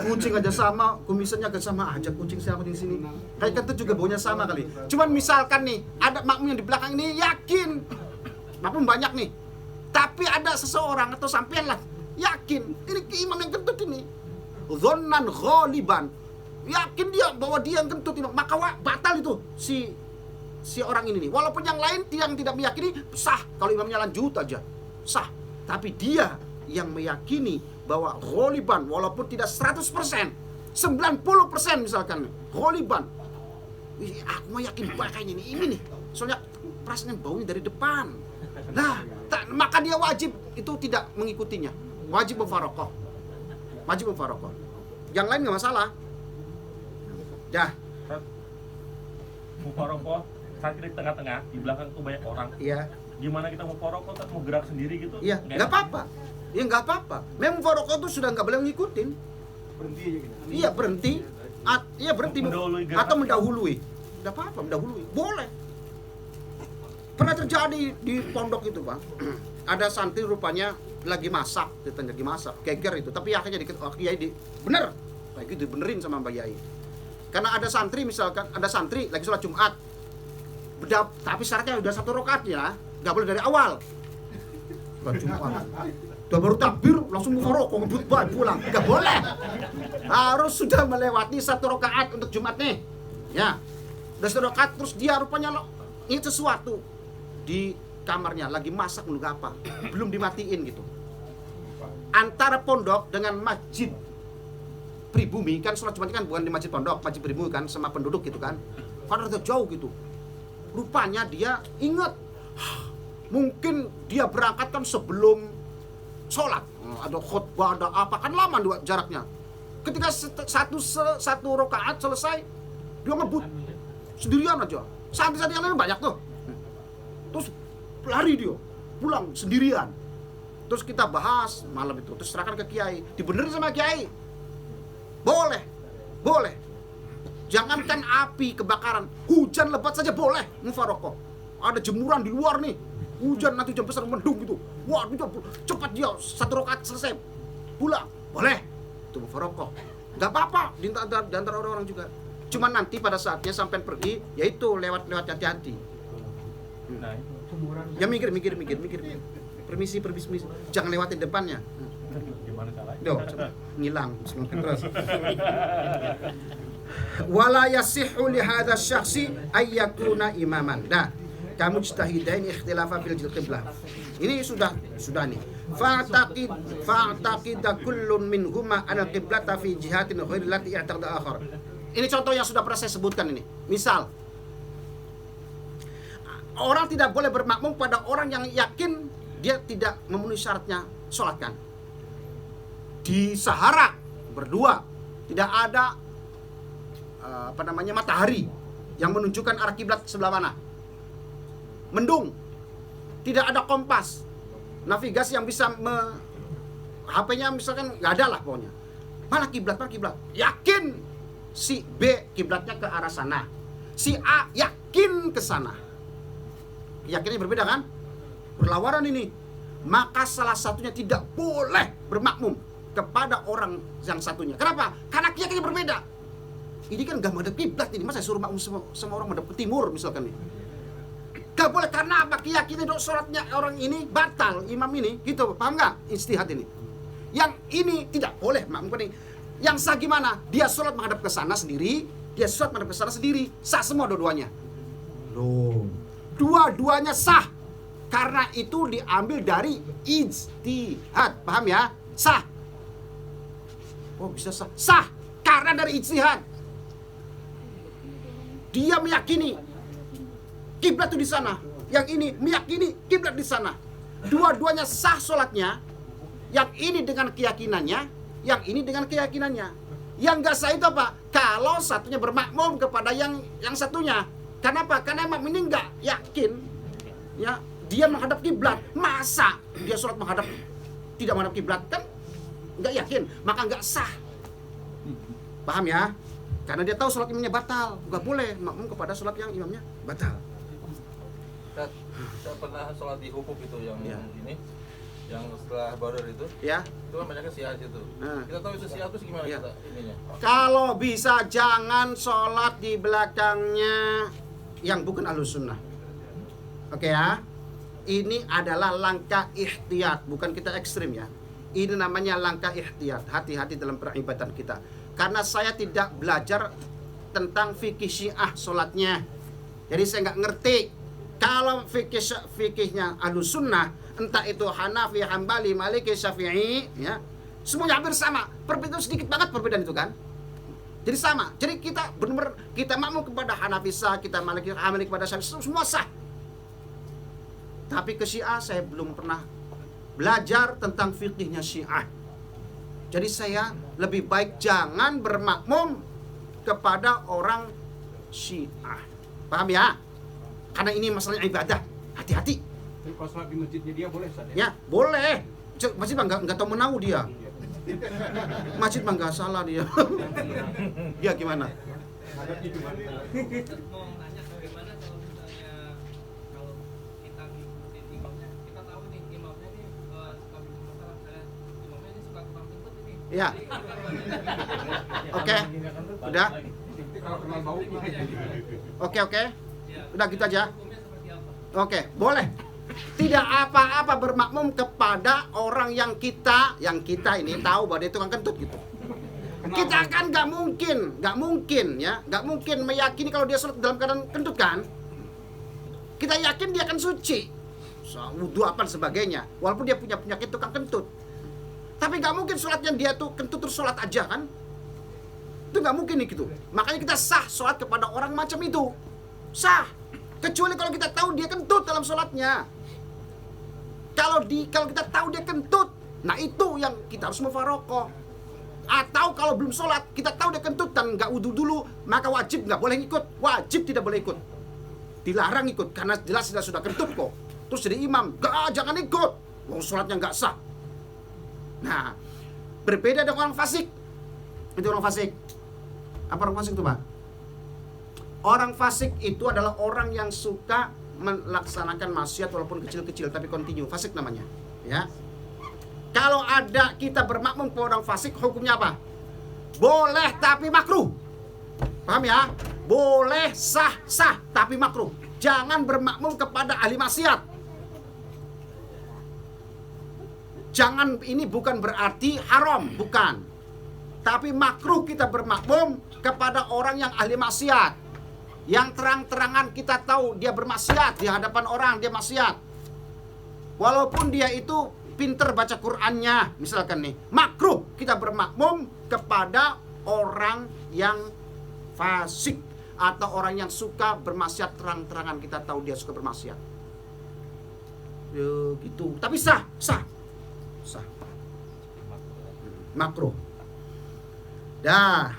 Speaker 1: Kucing aja sama, kumisannya aja sama aja, kucing siapa di sini. Kayak Kentut juga baunya sama kali. Cuman misalkan nih, ada makmum yang di belakang ini yakin, makmum banyak nih, tapi ada seseorang atau sampean lah yakin, ini imam yang kentut ini, dzannan ghaliban, yakin dia bahwa dia yang kentut ini, maka batal itu si orang ini nih. Walaupun yang lain tidak meyakini, sah kalau imamnya lanjut aja, sah. Tapi dia yang meyakini bahwa ghaliban walaupun tidak 100%, 90% misalkan ghaliban, aku mau yakin pakainya ini nih, soalnya perasaan baunya dari depan. Nah, maka dia wajib itu tidak mengikutinya, wajib mufaraqah. Yang lain nggak masalah. Dah.
Speaker 4: mufarokoh saat kita di tengah-tengah, di belakang tuh banyak orang.
Speaker 1: Iya.
Speaker 4: Gimana kita mufarokoh kan mau gerak sendiri gitu?
Speaker 1: Iya, nggak apa-apa. Ya nggak apa-apa. Memang mufarokoh itu sudah nggak boleh ngikutin.
Speaker 3: Berhenti aja gitu.
Speaker 1: Iya berhenti. Iya berhenti.
Speaker 4: Mendahului gerak.
Speaker 1: Atau mendahului. Nggak apa-apa, mendahului. Boleh. Pernah terjadi di pondok itu, Pak. Ada santri rupanya lagi masak, ditanya lagi masak, geger itu. Tapi akhirnya Kiai bener. Lagi dibenerin sama Mbak Yai. Karena ada santri misalkan, ada santri lagi sholat Jumat. Tapi syaratnya udah 1 rakaat ya, nggak boleh dari awal. Sholat Jumat. Udah baru takbir langsung mufarokoh ngebut balik pulang. Nggak boleh. Harus sudah melewati 1 rakaat untuk Jumat nih. Ya. Udah 1 rakaat terus dia rupanya ingat sesuatu di kamarnya lagi masak menunggu apa. Belum dimatiin gitu. Antara pondok dengan masjid pribumi kan sholat Jumat kan bukan di masjid pondok, masjid pribumi kan sama penduduk gitu kan. Karena udah jauh gitu. Rupanya dia ingat mungkin dia berangkat kan sebelum sholat, ada khutbah, ada apa, kan lama jaraknya. Ketika satu rakaat selesai, dia ngebut sendirian aja. Santri-santri yang lain banyak tuh. Terus lari dia, pulang sendirian. Terus kita bahas malam itu, terus serahkan ke Kiai, dibenerin sama Kiai. Boleh, boleh. Jangankan api kebakaran, hujan lebat saja boleh mufarokoh. Ada jemuran di luar nih, hujan nanti hujan besar mendung gitu. Wah, cepat dia 1 rakaat selesai, pulang, boleh. Itu mufarokoh. Gak apa-apa di antara orang-orang juga. Cuman nanti pada saatnya sampai pergi, yaitu lewat hati-hati.
Speaker 4: Nah,
Speaker 1: Ya mikir. Permisi. Jangan lewatin depannya.
Speaker 4: gimana caranya?
Speaker 1: Duh, coba ngilang semakin terus. Wala yasihhu li hadha syakhsi ay yakuna imaman. Nah, kamu mujtahidain ikhtilafa fil qiblah. Ini sudah nih. Fa'taqid kullun minhuma an al-qiblata fi jihatin ghairi allati i'taqada akhar. Ini contoh yang sudah pernah saya sebutkan ini. Misal, orang tidak boleh bermakmum pada orang yang yakin dia tidak memenuhi syaratnya sholat kan. Di Sahara berdua tidak ada matahari yang menunjukkan arah kiblat sebelah mana. Mendung, tidak ada kompas, navigasi yang bisa HP-nya misalkan nggak ada lah pokoknya. Mana kiblat? Yakin si B kiblatnya ke arah sana, si A yakin ke sana. Yakinnya berbeda kan? Berlawanan ini. Maka salah satunya tidak boleh bermakmum kepada orang yang satunya. Kenapa? Karena keyakinannya berbeda. Ini kan gak menghadap kiblat ini. Masa suruh makmum sama orang menghadap ke timur misalkan nih. Gak boleh karena apa? Keyakinan sholatnya orang ini batal, imam ini. Gitu, paham gak? Istihad ini. Yang ini tidak boleh makmum ini. Yang sah gimana? Dia sholat menghadap ke sana sendiri, dia sholat menghadap ke sana sendiri. Sah semua dua-duanya. Loh. Dua-duanya sah. Karena itu diambil dari ijtihad. Paham ya? Sah. Oh bisa sah. Sah. Karena dari ijtihad. Dia meyakini kiblat itu di sana. Yang ini meyakini kiblat di sana. Dua-duanya sah sholatnya. Yang ini dengan keyakinannya, yang ini dengan keyakinannya. Yang gak sah itu apa? Kalau satunya bermakmum kepada yang satunya. Kenapa? Karena imam ini nggak yakin, ya dia menghadap kiblat. Masa dia sholat tidak menghadap kiblat kan? Nggak yakin, maka nggak sah. Paham ya? Karena dia tahu sholat imamnya batal, nggak boleh makmum kepada sholat yang imamnya batal.
Speaker 7: Saya pernah sholat di Hukuk itu yang
Speaker 1: Ya.
Speaker 7: ini, yang setelah Badar itu.
Speaker 1: Ya.
Speaker 7: Itu kan banyaknya Syiah itu. Kita tahu itu Syiah itu gimana
Speaker 1: Ya.
Speaker 7: kita ininya?
Speaker 1: Kalau bisa jangan sholat di belakangnya yang bukan ahlus sunnah. Oke ya. Ini adalah langkah ihtiyat, bukan kita ekstrim ya. Ini namanya langkah ihtiyat. Hati-hati dalam peribadatan kita. Karena saya tidak belajar tentang fikih Syiah sholatnya. Jadi saya nggak ngerti. Kalau fikihnya ahlus sunnah, entah itu Hanafi, Hambali, Maliki, Syafi'i, ya, semuanya hampir sama. Perbedaan sedikit banget perbedaan itu kan. Jadi sama. Jadi kita benar-benar kita makmum kepada Hanafi sah, kita Maliki kepada Syafi'i, semua sah. Tapi ke Syiah saya belum pernah belajar tentang fikihnya Syiah. Jadi saya lebih baik jangan bermakmum kepada orang Syiah. Paham ya? Karena ini masalah ibadah. Hati-hati.
Speaker 3: Tapi kalau sholat di masjidnya dia boleh, Ustaz, ya?
Speaker 1: Ya, boleh. Masjid mah nggak tahu menau dia. Masjid mah nggak salah dia. Ya gimana?
Speaker 3: Adatnya gimana?
Speaker 5: Mau nanya bagaimana kalau misalnya kalau kita ngikutin imamnya, kita tahu nih imamnya nih suka bikin masalah, imamnya ini suka tukang kentut ini.
Speaker 1: Ya. Oke. Udah.
Speaker 3: Nanti kalau kenal bau,
Speaker 1: Oke. Udah gitu aja.
Speaker 5: Hukumnya seperti apa?
Speaker 1: Oke, boleh. Tidak apa-apa bermakmum kepada orang yang kita ini tahu bahwa dia tukang kentut gitu. Kita kan nggak mungkin meyakini kalau dia sholat dalam keadaan kentut kan. Kita yakin dia akan suci, wudu apa dan sebagainya, walaupun dia punya penyakit tukang kentut. Tapi nggak mungkin sholatnya dia tuh kentut terus sholat aja kan? Itu nggak mungkin nih gitu. Makanya kita sah sholat kepada orang macam itu, sah. Kecuali kalau kita tahu dia kentut dalam sholatnya. Kalau kita tahu dia kentut, nah itu yang kita harus mufarokoh. Atau kalau belum sholat, kita tahu dia kentut dan nggak wudu dulu, maka wajib nggak boleh ikut. Wajib tidak boleh ikut. Dilarang ikut, karena jelas sudah kentut kok. Terus jadi imam, jangan ikut. Wong sholatnya nggak sah. Nah, berbeda dengan orang fasik. Itu orang fasik. Apa orang fasik itu, Pak? Orang fasik itu adalah orang yang suka melaksanakan maksiat walaupun kecil-kecil tapi continue. Fasik namanya, ya. Kalau ada kita bermakmum ke orang fasik, hukumnya apa? Boleh tapi makruh. Paham ya? Boleh sah tapi makruh. Jangan bermakmum kepada ahli maksiat. Jangan, ini bukan berarti haram, bukan. Tapi makruh kita bermakmum kepada orang yang ahli maksiat. Yang terang-terangan kita tahu dia bermaksiat di hadapan orang, dia maksiat. Walaupun dia itu pinter baca Qur'annya, misalkan nih, makruh kita bermakmum kepada orang yang fasik atau orang yang suka bermaksiat terang-terangan, kita tahu dia suka bermaksiat. Gitu. Tapi sah. Makruh. Dah.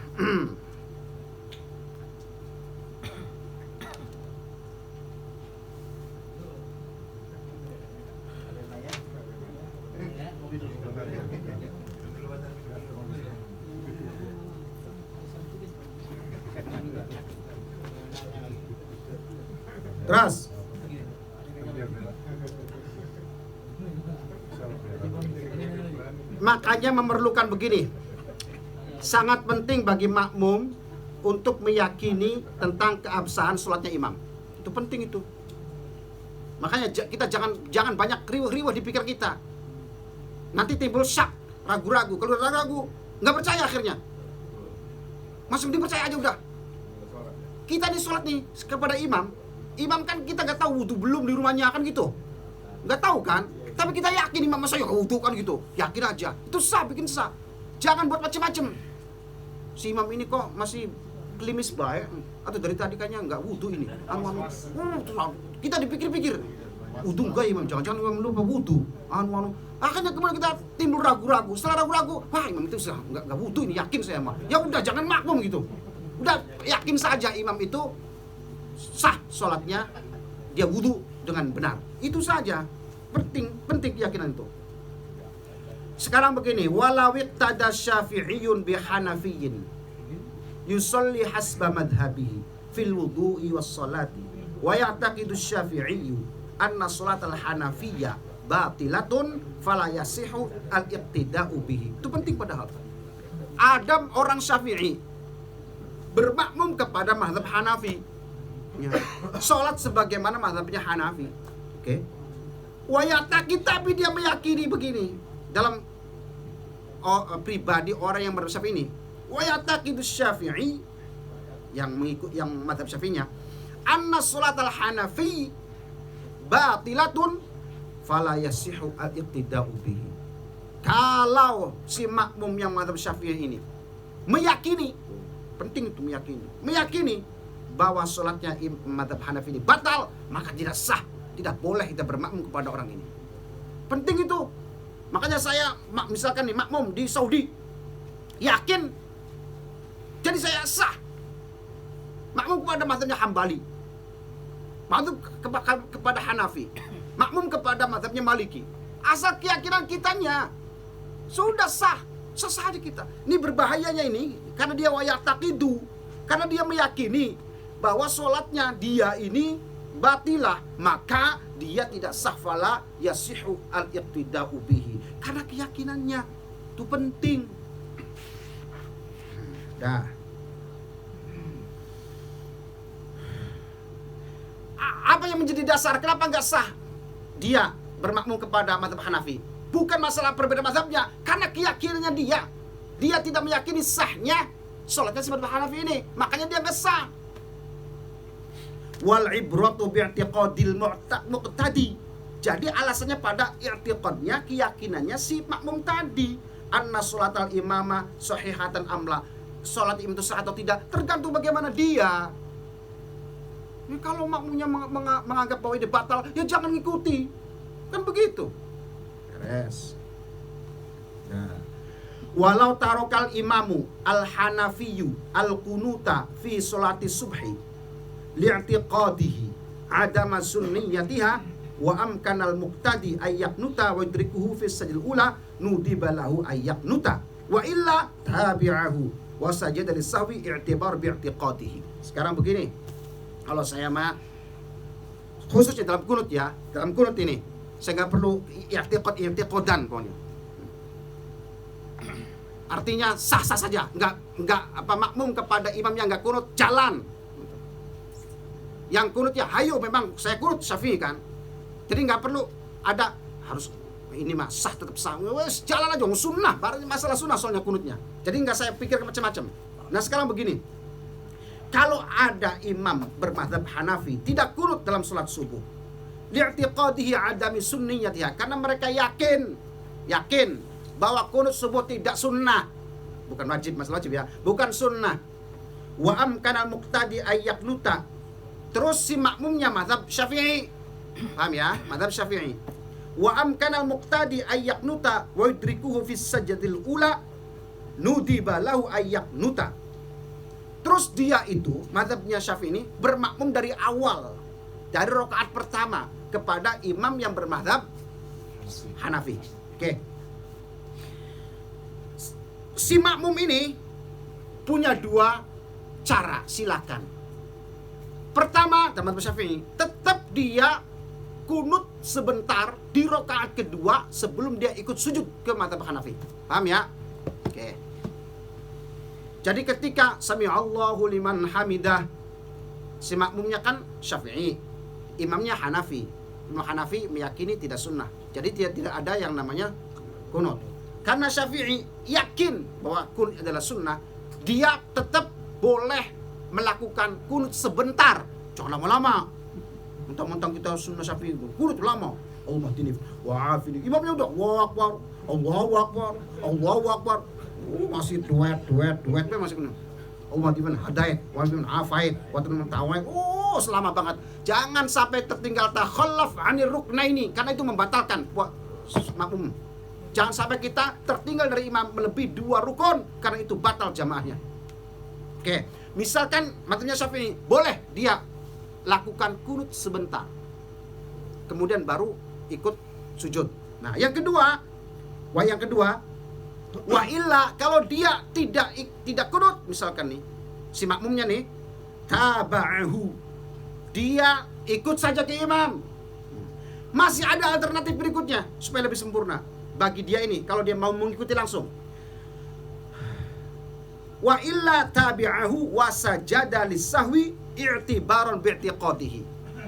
Speaker 1: Terus makanya memerlukan begini. Sangat penting bagi makmum untuk meyakini tentang keabsahan sholatnya imam. Itu penting itu. Makanya kita jangan banyak riuh-riuh di pikir kita. Nanti timbul syak, ragu-ragu. Kalau ragu-ragu, nggak percaya akhirnya. Masuk dipercaya aja udah. Kita di sholat nih kepada imam. Imam kan kita nggak tahu wudu belum di rumahnya kan gitu. Nggak tahu kan? Tapi kita yakin imam masa ya wudu kan gitu. Yakin aja. Itu sah, bikin sah. Jangan buat macem-macem. Si imam ini kok masih klimis baik, atau dari tadi kayaknya nggak wudu ini. Kita dipikir-pikir, wudu enggak imam, jangan-jangan imam lupa wudu. Akhirnya kemudian kita timbul ragu-ragu. Setelah ragu-ragu, wah imam itu nggak wudu ini, yakin saya mah. Ya udah jangan makmum gitu. Udah yakin saja imam itu sah sholatnya, dia wudu dengan benar. Itu saja. Penting keyakinan itu. Sekarang begini, walawit tada syafi'iyun bihanafiyyin yusalli hasba madhabihi fil wudu'i was salati wa ya'taqidu syafi'iyyu anna salatal hanafiyya batilatun fala yasihu al-iqtida'u bihi. Itu penting padahal. Adam orang Syafi'i bermakmum kepada mazhab Hanafi. Ya. Salat sebagaimana mazhabnya Hanafi. Oke. Wa ya'taqid, tapi dia meyakini begini. Dalam pribadi orang yang mazhab Syafi'i ini, wa ya'taqidu Syafi'i yang mengikut yang mazhab Syafi'inya, anna salatal Hanafi batilatun fala yasihu al-iqtida'u bihi. Kalau si makmum yang mazhab Syafi'i ini meyakini, penting itu meyakini bahwa salatnya mazhab Hanafi ini batal, maka tidak sah, tidak boleh kita bermakmum kepada orang ini. Penting itu. Makanya saya misalkan nih makmum di Saudi, yakin, jadi saya sah makmum kepada mazhabnya Hambali. mazhab kepada Hanafi, makmum kepada mazhabnya Maliki. Asal keyakinan kitanya sudah sah aja kita. Ini berbahayanya ini karena dia wayataqidu, karena dia meyakini bahwa sholatnya dia ini batilah, maka dia tidak sah, fala yasihu al-iqtida'u bihi. Karena keyakinannya itu penting. Dah. Apa yang menjadi dasar kenapa nggak sah dia bermakmum kepada mazhab Hanafi? Bukan masalah perbedaan mazhabnya, karena keyakinannya dia tidak meyakini sahnya sholatnya si mazhab Hanafi ini, makanya dia nggak sah. Wal ibratu bi'tiqadil muqtadi. Jadi alasannya pada i'tiqadnya, keyakinannya si makmum tadi. Anna sholatal imama sahihatan amla. Sholat imam itu sah atau tidak tergantung bagaimana dia. Ini kalau makmumnya menganggap bahwa ini batal, ya jangan ngikuti. Kan begitu. Beres. Nah. Walau tarokal imamu al-hanafiyu al-kunuta fi sholati subhi li'tiqadihi adama sunniyatiha wa amkanal muqtadi ayyaknuta wa yudrikuhu fi sajil ula nudiba lahu ayyaknuta wa illa tabi'ahu wa sajada lisahwi i'tibar bi'tiqadihi. Sekarang begini, kalau saya mah khususnya dalam kunut ya, dalam kunut ini saya nggak perlu i'tiqadan pokoknya. Artinya sah-sah saja, nggak makmum kepada imam yang nggak kunut jalan. Yang kunut ya hayo, memang saya kunut Syafi'i kan. Jadi nggak perlu ada harus ini mah sah, tetap sah. Wes jalan aja, sunnah. Masalah sunnah soalnya kunutnya. Jadi nggak saya pikir macam-macam. Nah sekarang begini, kalau ada imam bermadzhab Hanafi tidak kunut dalam sholat subuh, li'tiqadihi adami sunniyatiha, karena mereka yakin bahwa kunut subuh tidak sunnah, bukan wajib, masalah wajib ya, bukan sunnah. Wa amkana muqtadi ayyaknuta. Terus si makmumnya mazhab Syafi'i. Paham ya? Mazhab Syafi'i. Wa amkana muqtadi ayyaknuta wa yudrikuhu fi sajdatil ula nudiba lahu ayyaknuta. Terus dia itu mazhabnya Syafi'i ini bermakmum dari awal, dari rakaat pertama kepada imam yang bermazhab Hanafi. Oke. Si makmum ini punya dua cara, silakan. Pertama, teman-teman Syafi'i, tetap dia kunut sebentar di rakaat kedua sebelum dia ikut sujud ke mazhab Hanafi. Paham ya? Oke. Jadi ketika sami'allahu liman hamidah, si makmumnya kan Syafi'i, imamnya Hanafi. Imam Hanafi meyakini tidak sunnah. Jadi tidak ada yang namanya kunut. Karena Syafi'i yakin bahwa kunut adalah sunnah, dia tetap boleh melakukan kunut sebentar, jangan lama-lama. Mentang-mentang kita sunnah Syafi'i kunut lama. Allah tinif wa afini. Imamnya udah Allahu Akbar, Allahu Akbar, Allahu Akbar. Masih duet masih kena. Allah tiban hadait, wa tiban afait, wa tiban tawait. Selama banget. Jangan sampai tertinggal takhallaf 'anil ruknaini, karena itu membatalkan buat makmum. Jangan sampai kita tertinggal dari imam melebihi 2 rukun, karena itu batal jamaahnya. Oke. Misalkan matanya Syafi'i, boleh dia lakukan kunut sebentar, kemudian baru ikut sujud. Nah, yang kedua, wa illa, kalau dia tidak kunut, misalkan nih, si makmumnya nih, taba'ahu, dia ikut saja ke imam. Masih ada alternatif berikutnya supaya lebih sempurna bagi dia ini, kalau dia mau mengikuti langsung. Wa illa tabi'ahu wa sajada lisahwi i'tibaran bi'tiqadihi.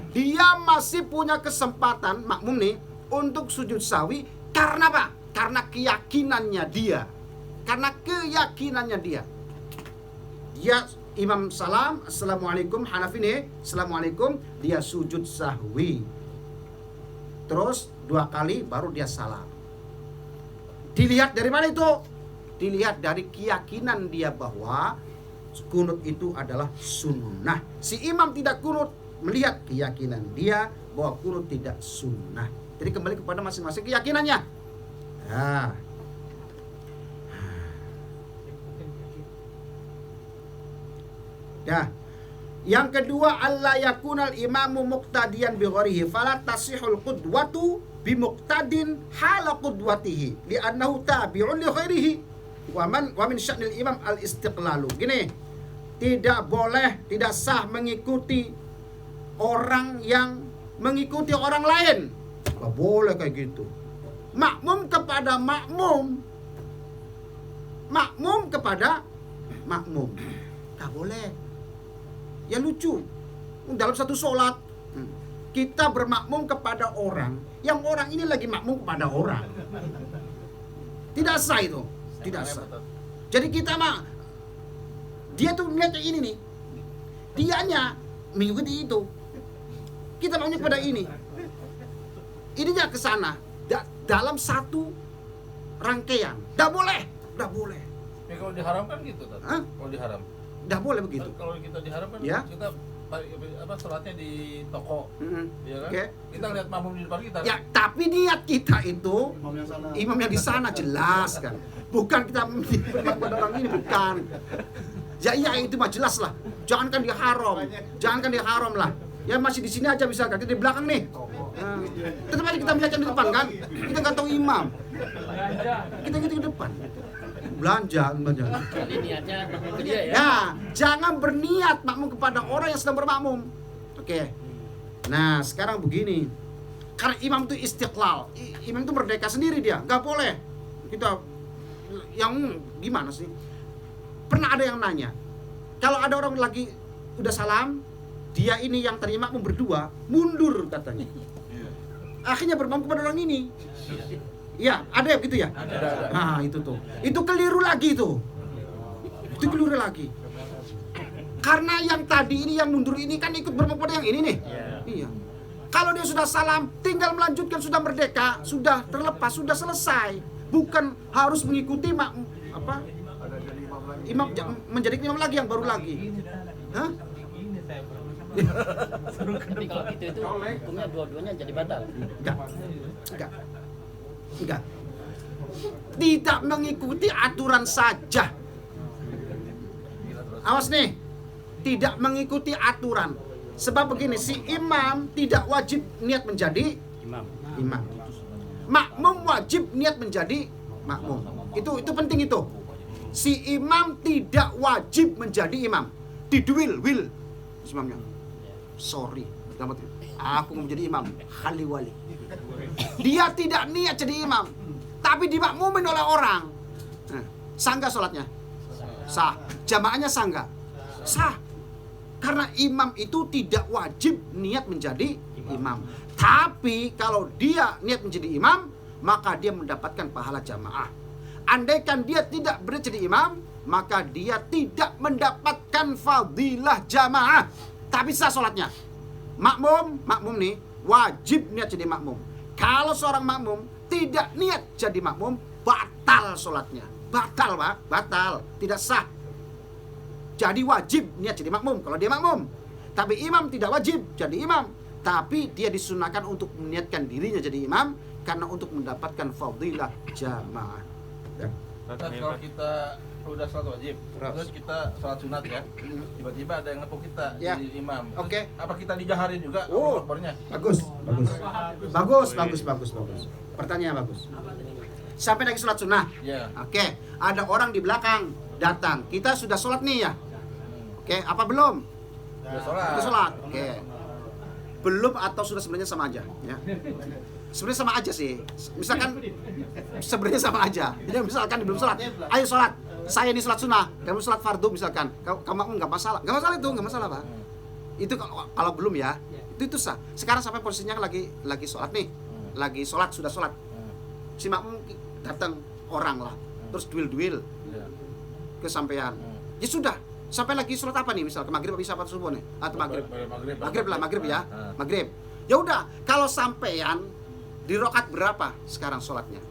Speaker 1: Dia masih punya kesempatan makmum nih untuk sujud sahwi karena apa? Karena keyakinannya dia. Dia imam salam, assalamualaikum, Hanafi nih, assalamualaikum, dia sujud sahwi. Terus 2 kali baru dia salam. Dilihat dari mana itu? Dilihat dari keyakinan dia bahwa kunut itu adalah sunnah. Si imam tidak kunut, melihat keyakinan dia bahwa kunut tidak sunnah. Jadi kembali kepada masing-masing keyakinannya. Nah. Dah. Yang kedua, alla yakunal imamu muqtadiyan bi ghairihi fala tasihul qudwatu bi muqtadin hala qudwatihi li'annahu tabi'un li ghairihi wa min sya'nil imam al istiqlalu. Gini, tidak boleh, tidak sah mengikuti orang yang mengikuti orang lain. Gak boleh kayak gitu. Makmum kepada makmum, makmum kepada makmum, gak boleh. Ya lucu, dalam satu sholat kita bermakmum kepada orang yang orang ini lagi makmum kepada orang. Tidak sah itu, tidak sah. Jadi kita dia tuh niatnya ini nih, dianya mengikuti itu, kita maunya kepada ini, ininya ke sana, dalam satu rangkaian. Tidak boleh, tidak boleh.
Speaker 7: Ya kalau diharamkan gitu,
Speaker 1: Hah?
Speaker 7: kalau diharam.
Speaker 1: Tidak boleh begitu.
Speaker 7: Kalau kita diharamkan,
Speaker 1: Ya.
Speaker 7: kita sholatnya di toko, ya kan?
Speaker 1: Oke.
Speaker 7: Kita lihat makmum di depan kita.
Speaker 1: Ya, tapi niat kita itu imam yang di sana jelas kan. Bukan kita bermakmum orang ini, bukan. Ya iya itu mah jelas lah. Jangankan di haram lah. Ya masih di sini aja misalkan, kita di belakang nih. Nah, tetap aja kita melihat yang di depan kan. Kita nggak tahu imam. Kita ke depan. Belanja.
Speaker 2: Jadi niatnya makmum ke dia ya.
Speaker 1: Ya, jangan berniat makmum kepada orang yang sedang bermakmum. Oke. Nah, sekarang begini. Karena imam itu istiqlal. Imam itu merdeka sendiri dia. Nggak boleh. Kita yang gimana sih? Pernah ada yang nanya. Kalau ada orang lagi udah salam, dia ini yang tadi makmum berdua, mundur katanya. Akhirnya bermakmum kepada orang ini. Iya, ada ya begitu ya?
Speaker 7: Ada.
Speaker 1: Nah, itu tuh. Itu keliru lagi tuh. Itu keliru lagi. Karena yang tadi ini yang mundur ini kan ikut bermakmum pada yang ini nih. Iya. Kalau dia sudah salam, tinggal melanjutkan, sudah merdeka, sudah terlepas, sudah selesai. Bukan harus mengikuti imam menjadi imam lagi yang baru lagi. Hah?
Speaker 2: Tapi kalau gitu itu hukumnya dua-duanya jadi batal.
Speaker 1: Enggak. Tidak mengikuti aturan saja. Awas nih. Tidak mengikuti aturan. Sebab begini, si imam tidak wajib niat menjadi imam. Makmum wajib niat menjadi makmum. Itu penting itu. Si imam tidak wajib menjadi imam. Will imamnya. Sorry, aku mau menjadi imam. Khaliwali. Dia tidak niat jadi imam, tapi dimakmumin oleh orang. Nah, sah nggak sholatnya? Sah. Jamaahnya sah nggak? Sah. Karena imam itu tidak wajib niat menjadi imam. Tapi kalau dia niat menjadi imam, maka dia mendapatkan pahala jamaah. Andaikan dia tidak berniat jadi imam, maka dia tidak mendapatkan fadilah jamaah. Tapi sah sholatnya. Makmum nih wajib niat jadi makmum. Kalau seorang makmum tidak niat jadi makmum, batal sholatnya. Batal, Pak. Batal. Tidak sah. Jadi wajib niat jadi makmum kalau dia makmum. Tapi imam tidak wajib jadi imam. Tapi dia disunahkan untuk meniatkan dirinya jadi imam karena untuk mendapatkan fadilah jamaah. Ya.
Speaker 7: Kalau kita udah sholat wajib, terus kita sholat sunat ya, tiba-tiba ada yang nepuk kita
Speaker 1: Ya.
Speaker 7: jadi imam. Terus
Speaker 1: Oke.
Speaker 7: apa kita dijaharin juga?
Speaker 1: Oh.
Speaker 7: Akbarnya?
Speaker 1: Bagus. Pertanyaan bagus. Sampai lagi sholat sunnah.
Speaker 7: Ya.
Speaker 1: Oke. Ada orang di belakang datang. Kita sudah sholat nih ya. Oke. Apa belum?
Speaker 7: Udah sholat.
Speaker 1: Itu sholat. Oke. Belum atau sudah sebenarnya sama aja. Ya. Sebenarnya sama aja sih. Misalkan sebenarnya sama aja. Jadi misalkan belum sholat, ayo sholat. Saya ini sholat sunnah, kamu sholat fardu misalkan. Kamu nggak masalah. Nggak masalah itu, nggak masalah, Pak. Itu kalau belum ya, itu sah. Sekarang sampai posisinya lagi sholat nih, lagi sholat sudah sholat. Si makmum datang orang lah, terus duel kesampaian. Ya sudah, sampai lagi sholat apa nih misal ke maghrib bisa apa subuh nih atau maghrib ya, maghrib. Ya udah, kalau sampean di rakaat berapa sekarang sholatnya?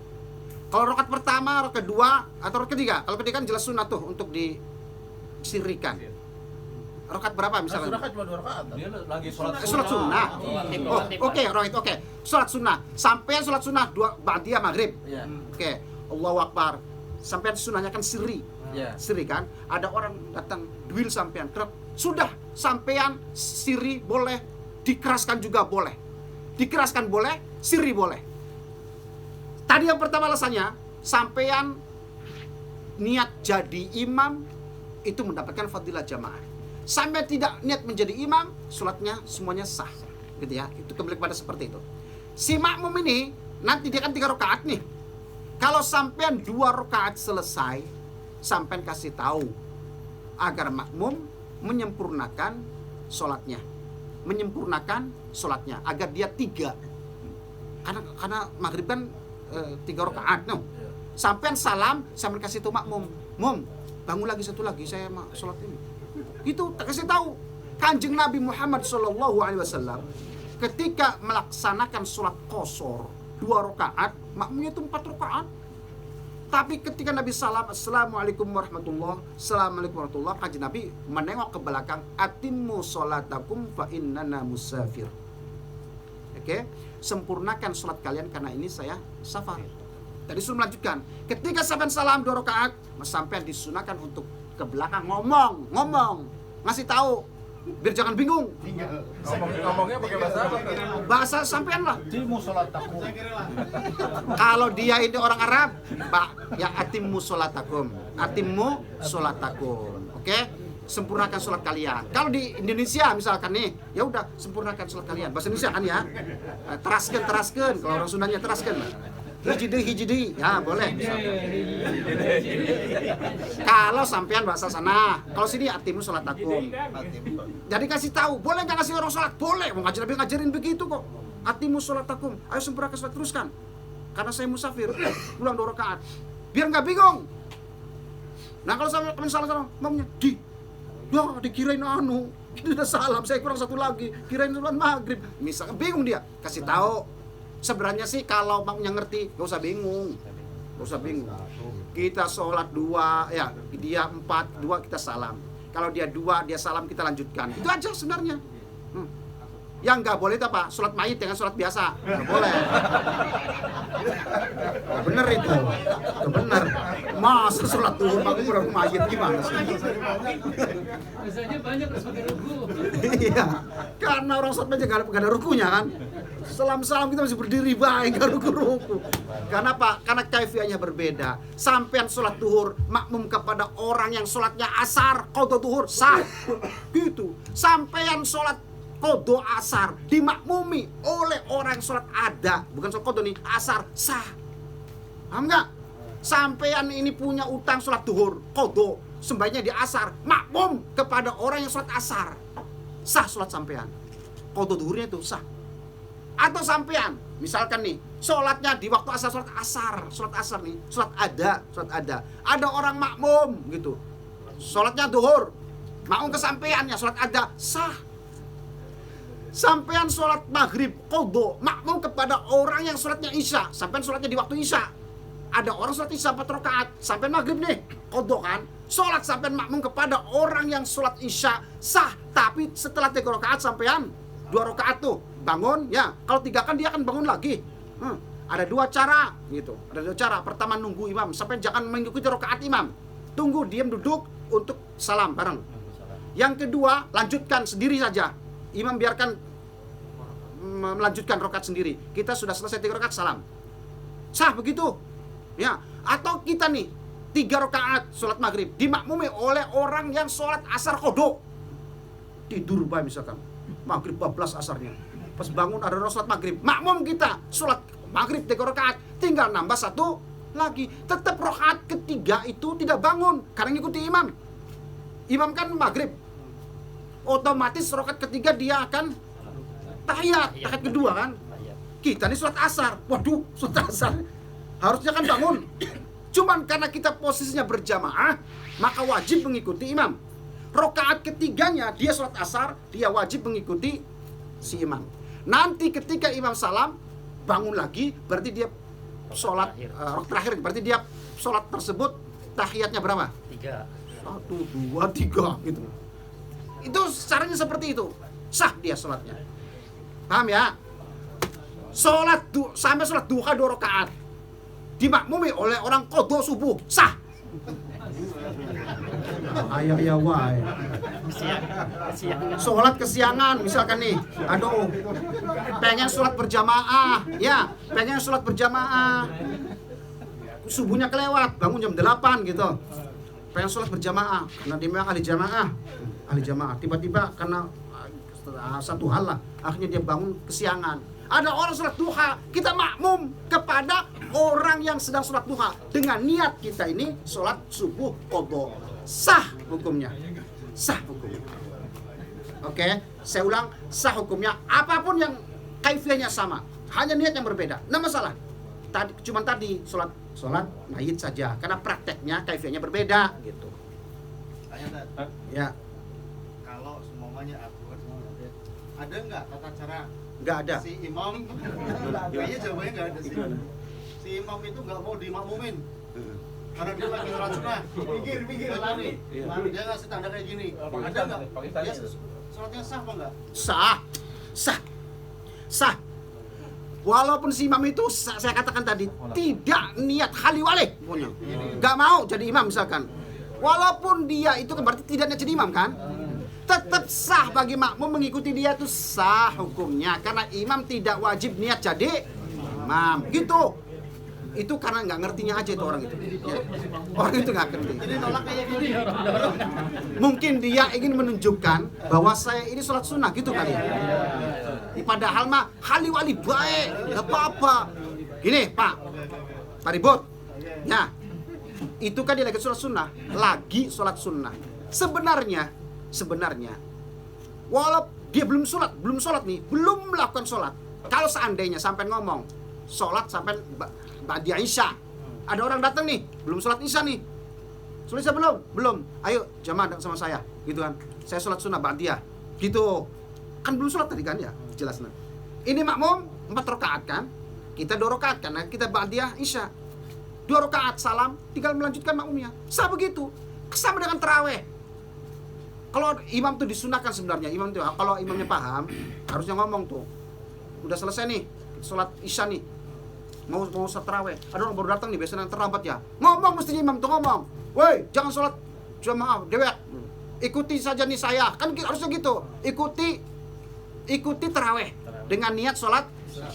Speaker 1: Kalau rakaat pertama, rakaat kedua, atau rakaat ketiga? Kalau ketiga kan jelas sunnah tuh untuk disirikan. Rakaat berapa misalnya?
Speaker 7: Sunnah kan cuma 2 rakaat.
Speaker 3: Dia lagi sholat
Speaker 1: Sholat sunnah. Oke, right, oke. Sholat sunnah. Sampean sholat sunnah 2 ba'diyah maghrib.
Speaker 7: Iya.
Speaker 1: Oke. Allahu Akbar. Sampean sunnahnya kan sirri.
Speaker 7: Iya.
Speaker 1: Sirri kan? Ada orang datang duel sampean. Sudah sampean siri boleh, dikeraskan juga boleh. Dikeraskan boleh, siri boleh. Tadi yang pertama alasannya, sampean niat jadi imam itu mendapatkan fadilah jamaah. Sampai tidak niat menjadi imam, sholatnya semuanya sah, gitu ya. Itu kembali kepada seperti itu. Si makmum ini nanti dia kan 3 rakaat nih. Kalau sampean 2 rakaat selesai, sampean kasih tahu agar makmum menyempurnakan sholatnya, agar dia 3. Karena maghrib kan 3 rakaat, no. Sampean salam, sampean kasih tahu makmum, bangun lagi 1 lagi, saya sholat ini. Itu kasih tahu. Kanjeng Nabi Muhammad SAW ketika melaksanakan sholat qashar 2 rakaat, makmumnya itu 4 rakaat. Tapi ketika Nabi salam, Assalamualaikum warahmatullahi, Assalamualaikum warahmatullahi, kanjeng Nabi menengok ke belakang, atimmu sholatakum fa innana musafir. Oke, sempurnakan sholat kalian karena ini saya safar. Tadi suruh melanjutkan. Ketika sampean salam 2 rakaat, sampean disunahkan untuk ke belakang ngomong, ngasih tahu, biar jangan bingung.
Speaker 7: Ngomongnya pakai bahasa apa?
Speaker 1: Bahasa sampean lah. Kalau dia ini orang Arab, Pak, ya atimmu sholatakum. Oke? Sempurnakan sholat kalian. Kalau di Indonesia misalkan nih, ya udah sempurnakan sholat kalian. Bahasa Indonesia kan ya. Teraskeun. Kalau orang Sundanya teraskeun. Hiji ya boleh. Kalau sampean bahasa sana, kalau sini atimmu sholatakum. Jadi kasih tahu, boleh nggak ngasih orang sholat? Boleh, mau ngajarin begitu kok. Atimmu sholatakum, ayo sempurnakan sholat, teruskan. Karena saya musafir, ulang 2 rakaat. Biar nggak bingung. Nah kalau sampean salah, mamnya dikirain udah salam, saya kurang 1 lagi, kirain sholat maghrib. Misalkan bingung dia, kasih tahu. Sebenarnya sih kalau makmumnya ngerti, gak usah bingung. Kita sholat 2, ya dia 4, 2 kita salam. Kalau dia 2, dia salam, kita lanjutkan. Itu aja sebenarnya. Yang nggak boleh itu apa? Sholat mayit dengan sholat biasa. Nggak boleh. Bener itu. Bener. Masa sholat duhur pakai mayit gimana sih?
Speaker 2: Biasanya banyak harus pakai ruku.
Speaker 1: Iya. Karena orang sholat mayit nggak ada rukunya kan. Salam-salam kita masih berdiri baik, nggak ruku-ruku. Karena apa? Karena kaifiahnya berbeda. Sampean sholat duhur makmum kepada orang yang sholatnya asar, qadha duhur sah. Gitu. Sampean sholat qadha asar dimakmumi oleh orang yang sholat ada, bukan sholat qadha nih, asar sah. Paham nggak? Sampean ini punya utang sholat duhur, qadha, sembahyangnya di asar, makmum kepada orang yang sholat asar, sah sholat sampean. Qadha duhurnya itu sah. Atau sampean, misalkan nih, sholatnya di waktu asar, sholat asar nih, sholat ada. Ada orang makmum gitu, sholatnya duhur, makmum ke sampeannya sholat ada, sah. Sampean sholat maghrib, qadha, makmum kepada orang yang sholatnya isya, sampean sholatnya di waktu isya. Ada orang sholat isya 4 rakaat, sampean maghrib nih, qadha kan, sholat sampean makmum kepada orang yang sholat isya, sah. Tapi setelah 3 rakaat sampean 2 rakaat tuh bangun ya, kalau 3 kan dia akan bangun lagi. Ada 2 cara gitu. Ada 2 cara. Pertama nunggu imam, sampai jangan mengikuti rakaat imam. Tunggu, diam, duduk untuk salam bareng. Yang kedua, lanjutkan sendiri saja. Imam biarkan melanjutkan rakaat sendiri. Kita sudah selesai 3 rakaat salam. Sah begitu. Ya, atau kita nih 3 rakaat sholat maghrib dimakmumi oleh orang yang sholat asar qadha. Tidur bah misalkan. Maghrib 12 asarnya. Pas bangun ada orang sholat maghrib, makmum kita sholat maghrib 3 rakaat, tinggal nambah 1 lagi. Tetap rakaat ketiga itu tidak bangun karena ngikuti imam. Imam kan maghrib, otomatis rakaat ketiga dia akan tahiyat kedua kan. Kita nih sholat asar, waduh sholat asar harusnya kan bangun. Cuman karena kita posisinya berjamaah, maka wajib mengikuti imam. Rakaat ketiganya dia sholat asar, dia wajib mengikuti si imam. Nanti ketika imam salam bangun lagi, berarti dia sholat terakhir, berarti dia sholat tersebut tahiyatnya berapa?
Speaker 2: 3.
Speaker 1: 1, 2, 3 gitu. Itu caranya seperti itu, sah dia sholatnya. Paham ya? Sampai sholat duha 2 rakaat dimakmumi oleh orang qadha subuh, sah. Ayah ya wae. Sholat kesiangan misalkan nih, aduh, pengen sholat berjamaah, ya, pengen sholat berjamaah, subuhnya kelewat, bangun jam 8 gitu, pengen sholat berjamaah, karena dia memang ahli jamaah, tiba-tiba karena satu hal lah, akhirnya dia bangun kesiangan. Ada orang sholat duha, kita makmum kepada orang yang sedang sholat duha dengan niat kita ini sholat subuh qadha. Sah hukumnya. Sah hukumnya. Oke, saya ulang, sah hukumnya apapun yang kaifiahnya sama, hanya niat yang berbeda. Nah masalah. Cuman tadi sholat mayit saja karena prakteknya kaifiahnya berbeda gitu. Ya.
Speaker 8: Kalau semuanya ada nggak tata cara
Speaker 1: Nggak ada.
Speaker 8: si imam? Kayaknya jawabannya nggak ada sih. Si imam itu nggak mau dimakmumin karena dia lagi sholat sunnah. Mikir lari. Dia ngasih tanda kayak gini. Ada nggak? Dia sholatnya sah apa nggak?
Speaker 1: Sah. Walaupun si imam itu saya katakan tadi tidak niat khaliwalih punya, nggak mau jadi imam misalkan. Walaupun dia itu kan berarti tidak niat jadi imam kan, tetap sah bagi makmum mengikuti dia, itu sah hukumnya karena imam tidak wajib niat jadi imam gitu. Itu karena nggak ngertinya aja itu orang itu. Ya. Orang itu nggak ngerti. Mungkin dia ingin menunjukkan bahwa saya ini sholat sunnah gitu kali ya. Padahal mah hali wali baik, nggak apa-apa. Gini Pak Ribut, ya itu kan dia lagi sholat sunnah. Sebenarnya, walau dia belum sholat nih, belum melakukan sholat. Kalau seandainya sampai ngomong sholat sampai ba'da Isya, ada orang datang nih, belum sholat Isya nih. Sholat Isya belum. Ayo jamaah sama saya, gitu kan. Saya sholat sunnah ba'diyah, gitu. Kan belum sholat tadi kan ya, jelas nah. Ini makmum 4 rakaat kan, kita 2 rakaat karena kita ba'diyah Isya. 2 rakaat salam, tinggal melanjutkan makmumnya. Sah begitu. Sama dengan tarawih. Kalau imam tuh disunahkan sebenarnya, imam tuh kalau imamnya paham, harusnya ngomong tuh. Udah selesai nih, sholat Isya nih. Mau sholat tarawih. Ada orang baru datang nih, biasanya yang terlambat ya. Ngomong mestinya imam tuh ngomong. Woi, jangan sholat jamaah dewek. Ikuti saja nih saya. Kan harusnya gitu. Ikuti tarawih dengan niat sholat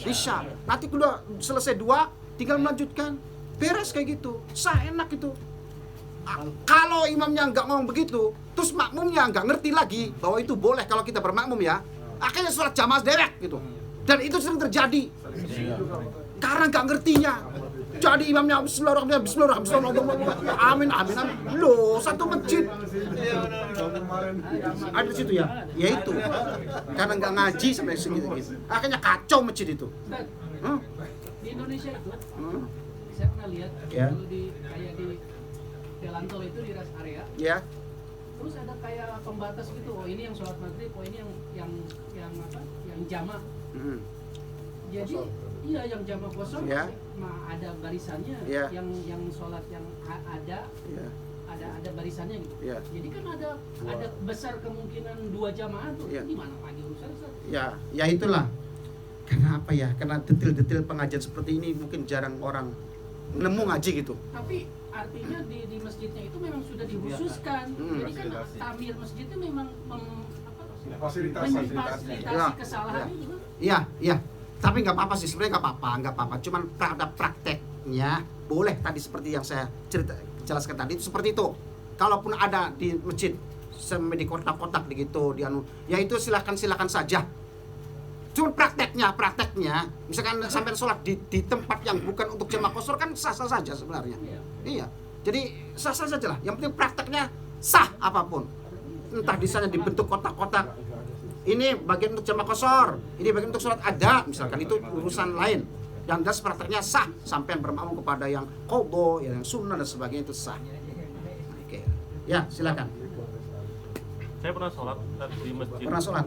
Speaker 1: Isya. Nanti udah selesai 2, tinggal melanjutkan. Beres kayak gitu. Sah, enak itu. Kalau imamnya nggak ngomong begitu, terus makmumnya nggak ngerti lagi bahwa itu boleh kalau kita bermakmum ya, akhirnya sholat jamaah derek gitu. Dan itu sering terjadi karena nggak ngertinya. Jadi imamnya bismillahirrahmanirrahim, amin. Loh, satu masjid ada di situ ya, yaitu karena nggak ngaji sampai segitu. Akhirnya kacau masjid itu.
Speaker 9: Di Indonesia itu, saya pernah lihat dulu kayak di jalan tol itu di rest area.
Speaker 1: Ya.
Speaker 9: Terus ada kayak pembatas gitu. Oh ini yang sholat maghrib, oh ini yang jamaah. Jadi iya yang jamaah kosong, ada barisannya. Yang sholat yang ada barisannya gitu. Jadi kan ada besar kemungkinan 2 jamaah tuh. Gimana lagi urusan?
Speaker 1: Ya itulah. Karena apa ya? Karena detail-detail pengajian seperti ini mungkin jarang orang nemu ngaji gitu.
Speaker 9: Tapi artinya di masjidnya itu memang sudah dikhususkan. Jadi kan tamir masjidnya memang memfasilitasi kesalahan itu.
Speaker 1: Iya. Tapi nggak apa-apa sih, sebenarnya nggak apa-apa. Cuman pada prakteknya boleh tadi seperti yang saya jelaskan tadi itu seperti itu. Kalaupun ada di masjid di kotak-kotak begitu, ya itu silakan saja. Cuman prakteknya, misalkan sampai sholat di tempat yang bukan untuk jamaah qashar kan sah-sah saja sebenarnya. Iya. Jadi sah-sah saja lah. Yang penting prakteknya sah apapun. Entah desainnya dibentuk kotak-kotak. Ini bagian untuk jamaah qashar, ini bagian untuk sholat ada, misalkan itu urusan lain. Yang jelas prakteknya sah, sampai bermakmum kepada yang qadha, yang sunnah dan sebagainya itu sah. Oke. Ya, silakan.
Speaker 4: Saya pernah sholat di masjid.
Speaker 1: Pernah sholat?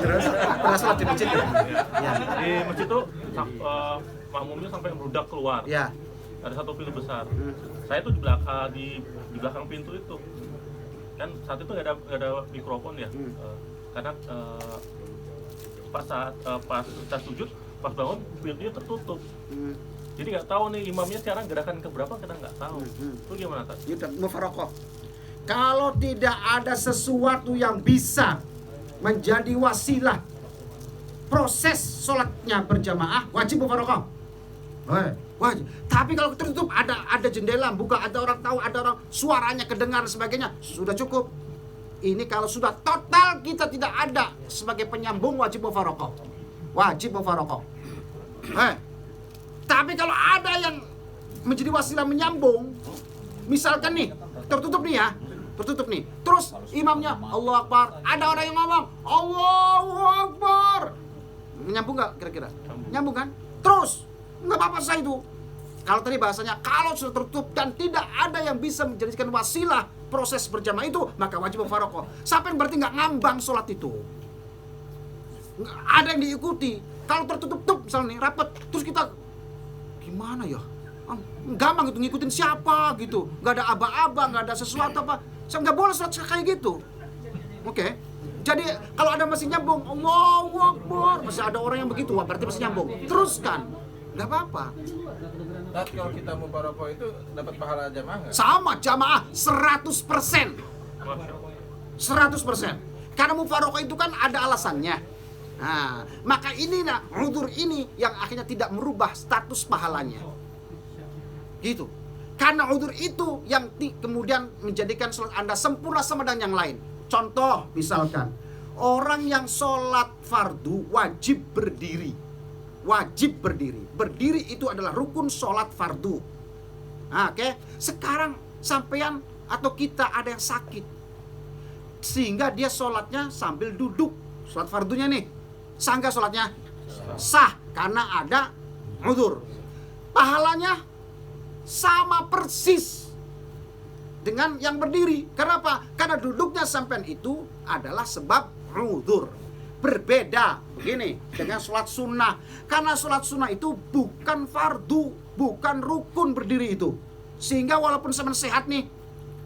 Speaker 1: Terus pernah sholat di masjid?
Speaker 4: Ya. Di masjid itu makmumnya sampai merudak keluar.
Speaker 1: Ya.
Speaker 4: Ada satu pintu besar. Saya tuh di belakang pintu itu. Kan saat itu nggak ada mikrofon ya. Karena pas kita sujud, pas bangun pintunya tertutup. Jadi nggak tahu nih imamnya sekarang gerakan keberapa kita nggak tahu. Itu gimana Tat?
Speaker 1: Itu mufarokoh. Kalau tidak ada sesuatu yang bisa menjadi wasilah proses sholatnya berjamaah, wajib mufarokoh. Wajib. Tapi kalau tertutup, ada jendela buka, ada orang tahu, ada orang suaranya kedengar dan sebagainya, sudah cukup. Ini kalau sudah total kita tidak ada sebagai penyambung, wajib mufarokoh. Wajib mufarokoh. Tapi kalau ada yang menjadi wasilah menyambung, misalkan nih, tertutup nih ya, tertutup nih. Terus imamnya Allahu Akbar, ada orang yang ngomong Allahu Akbar. Nyambung nggak kira-kira? Nyambung kan? Terus nggak apa-apa saya itu. Kalau tadi bahasanya kalau sudah tertutup dan tidak ada yang bisa menjadikan wasilah proses berjamaah itu, maka wajib mufarokoh. Sampai berarti nggak ngambang sholat itu. Nggak ada yang diikuti. Kalau tertutup misalnya nih rapat, terus kita gimana ya? Gampang itu ngikutin siapa gitu. Nggak ada aba-aba, nggak ada sesuatu apa. Saya nggak boleh sholat kayak gitu. Oke. Jadi kalau ada masih nyambung, Allahu Akbar, masih ada orang yang begitu, wah berarti masih nyambung. Teruskan, nggak apa-apa.
Speaker 7: Nah, kalau kita mubarakah itu dapat pahala jamaah nggak?
Speaker 1: Sama jamaah 100%. 100%. Karena mufaroqah itu kan ada alasannya. Nah, maka ini udzur ini yang akhirnya tidak merubah status pahalanya. Gitu. Karena udzur itu yang kemudian menjadikan sholat Anda sempurna sama dengan yang lain. Contoh misalkan orang yang sholat fardu wajib berdiri. Wajib berdiri. Berdiri itu adalah rukun sholat fardu. Nah, oke. Sekarang sampean atau kita ada yang sakit, sehingga dia sholatnya sambil duduk. Sholat fardunya nih, sah nggak sholatnya? Sah, karena ada udzur. Pahalanya sama persis dengan yang berdiri. Kenapa? Karena duduknya sampean itu adalah sebab udzur. Berbeda begini dengan sholat sunnah. Karena sholat sunnah itu bukan fardu, bukan rukun berdiri itu. Sehingga walaupun sampean sehat nih,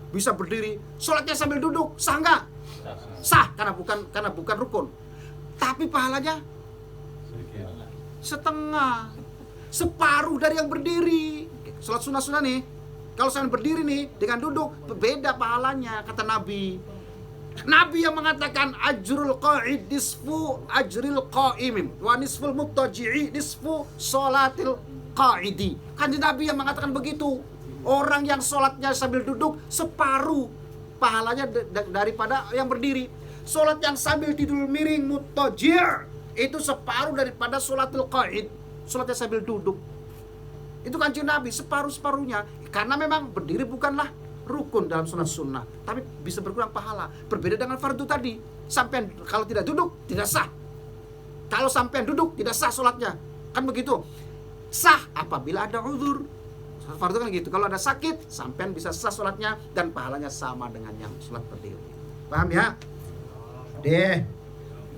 Speaker 1: bisa berdiri, sholatnya sambil duduk, sah nggak? Sah, karena bukan rukun. Tapi pahalanya setengah, separuh dari yang berdiri. Sholat sunnah nih, kalau saya berdiri nih dengan duduk, berbeda pahalanya, kata Nabi. Nabi yang mengatakan ajrul qa'id nisfu ajril qa'imim wa nisful muttaji'i nisfu sholatil qa'idi. Kan Nabi yang mengatakan begitu. Orang yang sholatnya sambil duduk separuh pahalanya daripada yang berdiri. Sholat yang sambil tidur miring muttaji' itu separuh daripada sholatil qa'id, sholatnya sambil duduk. Itu kanjeng Nabi separuh-separuhnya. Karena memang berdiri bukanlah rukun dalam sholat sunnah, tapi bisa berkurang pahala. Berbeda dengan fardu tadi. Sampean kalau tidak duduk tidak sah. Kalau sampean duduk tidak sah sholatnya. Kan begitu. Sah apabila ada udzur. Fardu kan gitu. Kalau ada sakit, sampean bisa sah sholatnya dan pahalanya sama dengan yang sholat berdiri. Paham ya? Deh.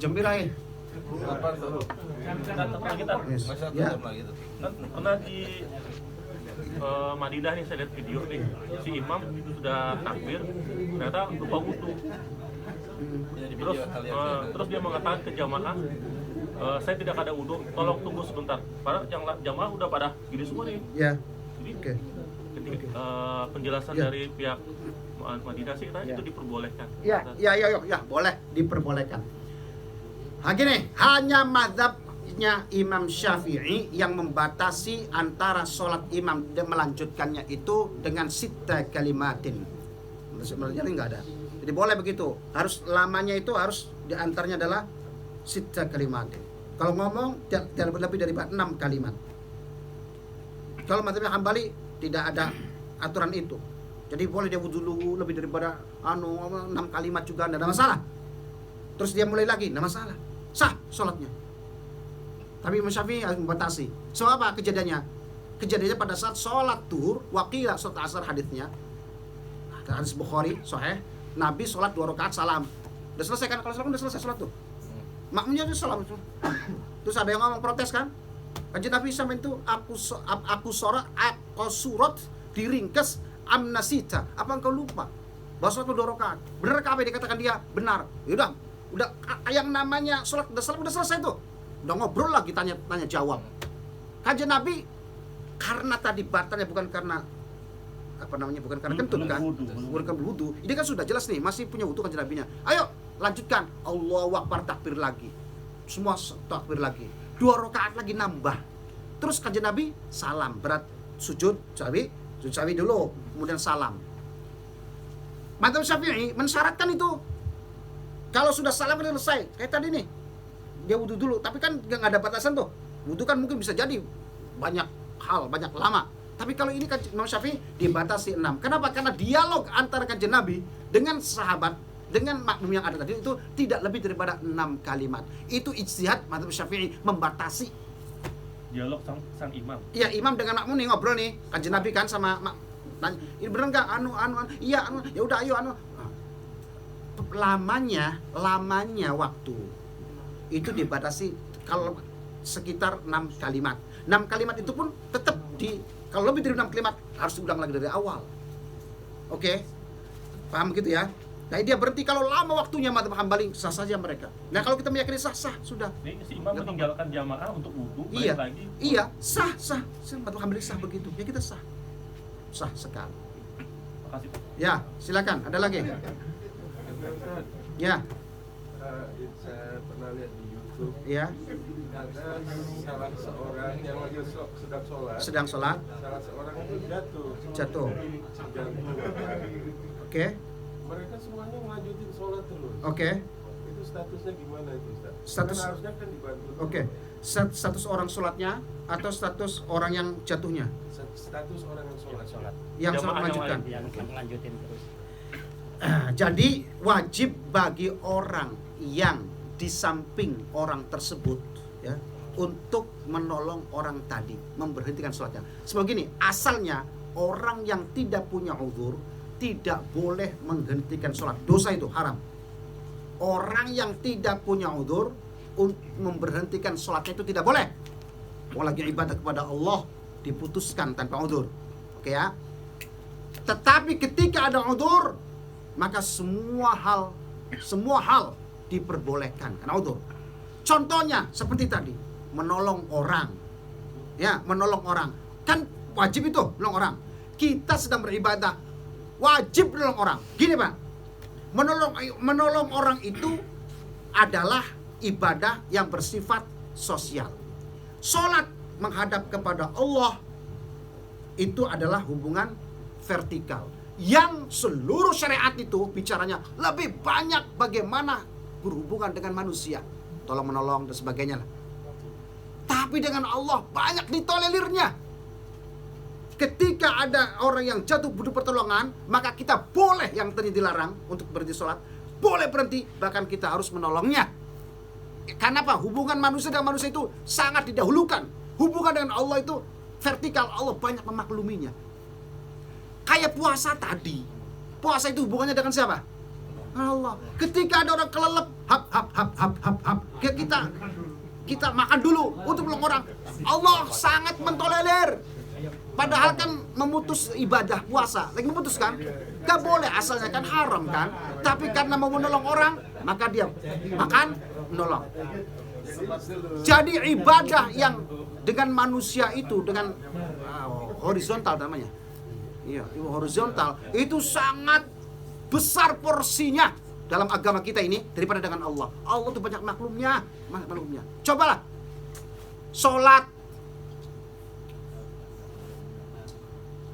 Speaker 1: Jembirai.
Speaker 7: Apa tuh?
Speaker 1: Yes. Ya.
Speaker 4: Pernah di Madinah nih saya lihat video nih, si imam sudah takbir ternyata lupa wudu. Terus dia mengatakan ke jamaah, saya tidak ada wudu, tolong tunggu sebentar. Padahal yang jamaah udah pada gini semua nih.
Speaker 1: Ya.
Speaker 4: Jadi
Speaker 1: Oke.
Speaker 4: penjelasan
Speaker 1: Ya.
Speaker 4: dari pihak Madinah sih katanya itu diperbolehkan.
Speaker 1: Ya, boleh diperbolehkan. Nah, gini, hanya mazhabnya Imam Syafi'i yang membatasi antara sholat imam dan melanjutkannya itu dengan sita kalimatin. Sebenarnya nggak ada. Jadi boleh begitu. Harus lamanya itu harus diantaranya adalah sita kalimatin. Kalau ngomong tidak lebih dari 6 kalimat. Kalau mazhabnya Hambali tidak ada aturan itu. Jadi boleh dia wudu dulu lebih daripada 6 kalimat juga tidak ada masalah. Terus dia mulai lagi, tidak masalah. Sah sholatnya. Tapi Imam Syafi'i harus membatasi. So apa kejadiannya? Kejadiannya pada saat sholat duhur, wakila sholat asar hadisnya. Hadis Bukhari, sahih. Nabi sholat 2 rakaat salam. Udah selesai kan? Kalau salam udah selesai sholat tuh. Makmumnya itu salam. Terus ada yang ngomong protes kan? Kanjeng Nabi sampai itu aku surat diringkes amnasita. Apa engkau lupa? Bahwa sholat 2 rakaat. Benar apa yang dikatakan dia? Benar. Yaudah. Udah yang namanya sholat udah selesai tuh. Udah ngobrol lagi tanya jawab. Kanjeng Nabi Karena tadi batalnya bukan karena bukan karena kentut kan, bukan karena berwudu. Ini kan sudah jelas nih, masih punya wudu kanjeng Nabinya. Ayo lanjutkan, Allahu Akbar, takbir lagi, semua takbir lagi, 2 rakaat lagi nambah. Terus kanjeng Nabi salam, berat sujud sawi dulu, kemudian salam. Madzhab Syafi'i mensyaratkan itu. Kalau sudah salam kan selesai. Kayak tadi nih, dia wudu dulu, tapi kan nggak ada batasan tuh. Wudu kan mungkin bisa jadi banyak hal, banyak lama. Tapi kalau ini kan Imam Syafi'i dibatasi 6. Kenapa? Karena dialog antara kanjeng Nabi dengan sahabat, dengan makmum yang ada tadi itu tidak lebih daripada 6 kalimat. Itu ijtihad Madzhab Syafi'i membatasi.
Speaker 4: Dialog sang imam.
Speaker 1: Iya, imam dengan makmum nih ngobrol nih, kanjeng Nabi kan sama nanya, ini bener nggak? Iya, ya udah ayo lamanya waktu itu dibatasi kalau sekitar 6 kalimat. 6 kalimat itu pun tetap kalau lebih dari 6 kalimat harus diulang lagi dari awal. Oke? Paham gitu ya? Nah, dia berhenti kalau lama waktunya madzhab Hambali, sah saja mereka. Nah, kalau kita meyakini sah sudah.
Speaker 4: Nih, si imam meninggalkan jamaah untuk wudu,
Speaker 1: Iya.
Speaker 4: balik lagi.
Speaker 1: Iya, sah. Madzhab Hambali sah begitu. Ya kita sah. Sah sekali.
Speaker 4: Makasih.
Speaker 1: Ya, silakan. Ada lagi? Ya.
Speaker 10: Saya pernah lihat di YouTube.
Speaker 1: Ya.
Speaker 10: Ada salah seorang yang lagi
Speaker 1: Sedang sholat.
Speaker 10: Salah seorang itu jatuh.
Speaker 1: Jatuh. Oke.
Speaker 10: Mereka semuanya melanjutin sholat terus.
Speaker 1: Oke.
Speaker 10: Itu statusnya gimana itu, Ustaz?
Speaker 1: Status.
Speaker 10: Kan harusnya kan dibantu.
Speaker 1: Oke. Status orang sholatnya atau status orang yang jatuhnya?
Speaker 10: Status orang yang sholat.
Speaker 1: Yang sholat melanjutkan.
Speaker 2: Yang melanjutin terus.
Speaker 1: Jadi wajib bagi orang yang di samping orang tersebut ya untuk menolong orang tadi, memberhentikan sholatnya. Seperti gini, asalnya orang yang tidak punya uzur tidak boleh menghentikan sholat. Dosa itu haram. Orang yang tidak punya uzur memberhentikan sholatnya itu tidak boleh. Apalagi ibadah kepada Allah diputuskan tanpa uzur. Oke ya. Tetapi ketika ada uzur, maka semua hal diperbolehkan karena uzur. Contohnya seperti tadi, menolong orang. Ya, menolong orang. Kan wajib itu menolong orang. Kita sedang beribadah, wajib menolong orang. Gini, Pak. Menolong orang itu adalah ibadah yang bersifat sosial. Salat menghadap kepada Allah itu adalah hubungan vertikal. Yang seluruh syariat itu bicaranya lebih banyak bagaimana berhubungan dengan manusia, tolong menolong dan sebagainya lah. Tapi dengan Allah banyak ditolelirnya. Ketika ada orang yang jatuh butuh pertolongan, maka kita boleh, yang tadi dilarang untuk berhenti sholat, boleh berhenti, bahkan kita harus menolongnya. Karena apa? Hubungan manusia dengan manusia itu sangat didahulukan. Hubungan dengan Allah itu vertikal, Allah banyak memakluminya. Kayak puasa tadi. Puasa itu hubungannya dengan siapa? Allah. Ketika ada orang kelelep, kita makan dulu untuk menolong orang. Allah sangat mentolerir. Padahal kan memutus ibadah puasa, lagi memutus kan? Gak boleh, asalnya kan haram kan? Tapi karena mau menolong orang, maka dia makan, menolong. Jadi ibadah yang dengan manusia itu, dengan horizontal namanya. Iya, horizontal itu sangat besar porsinya dalam agama kita ini daripada dengan Allah. Allah tuh banyak maklumnya. Cobalah sholat,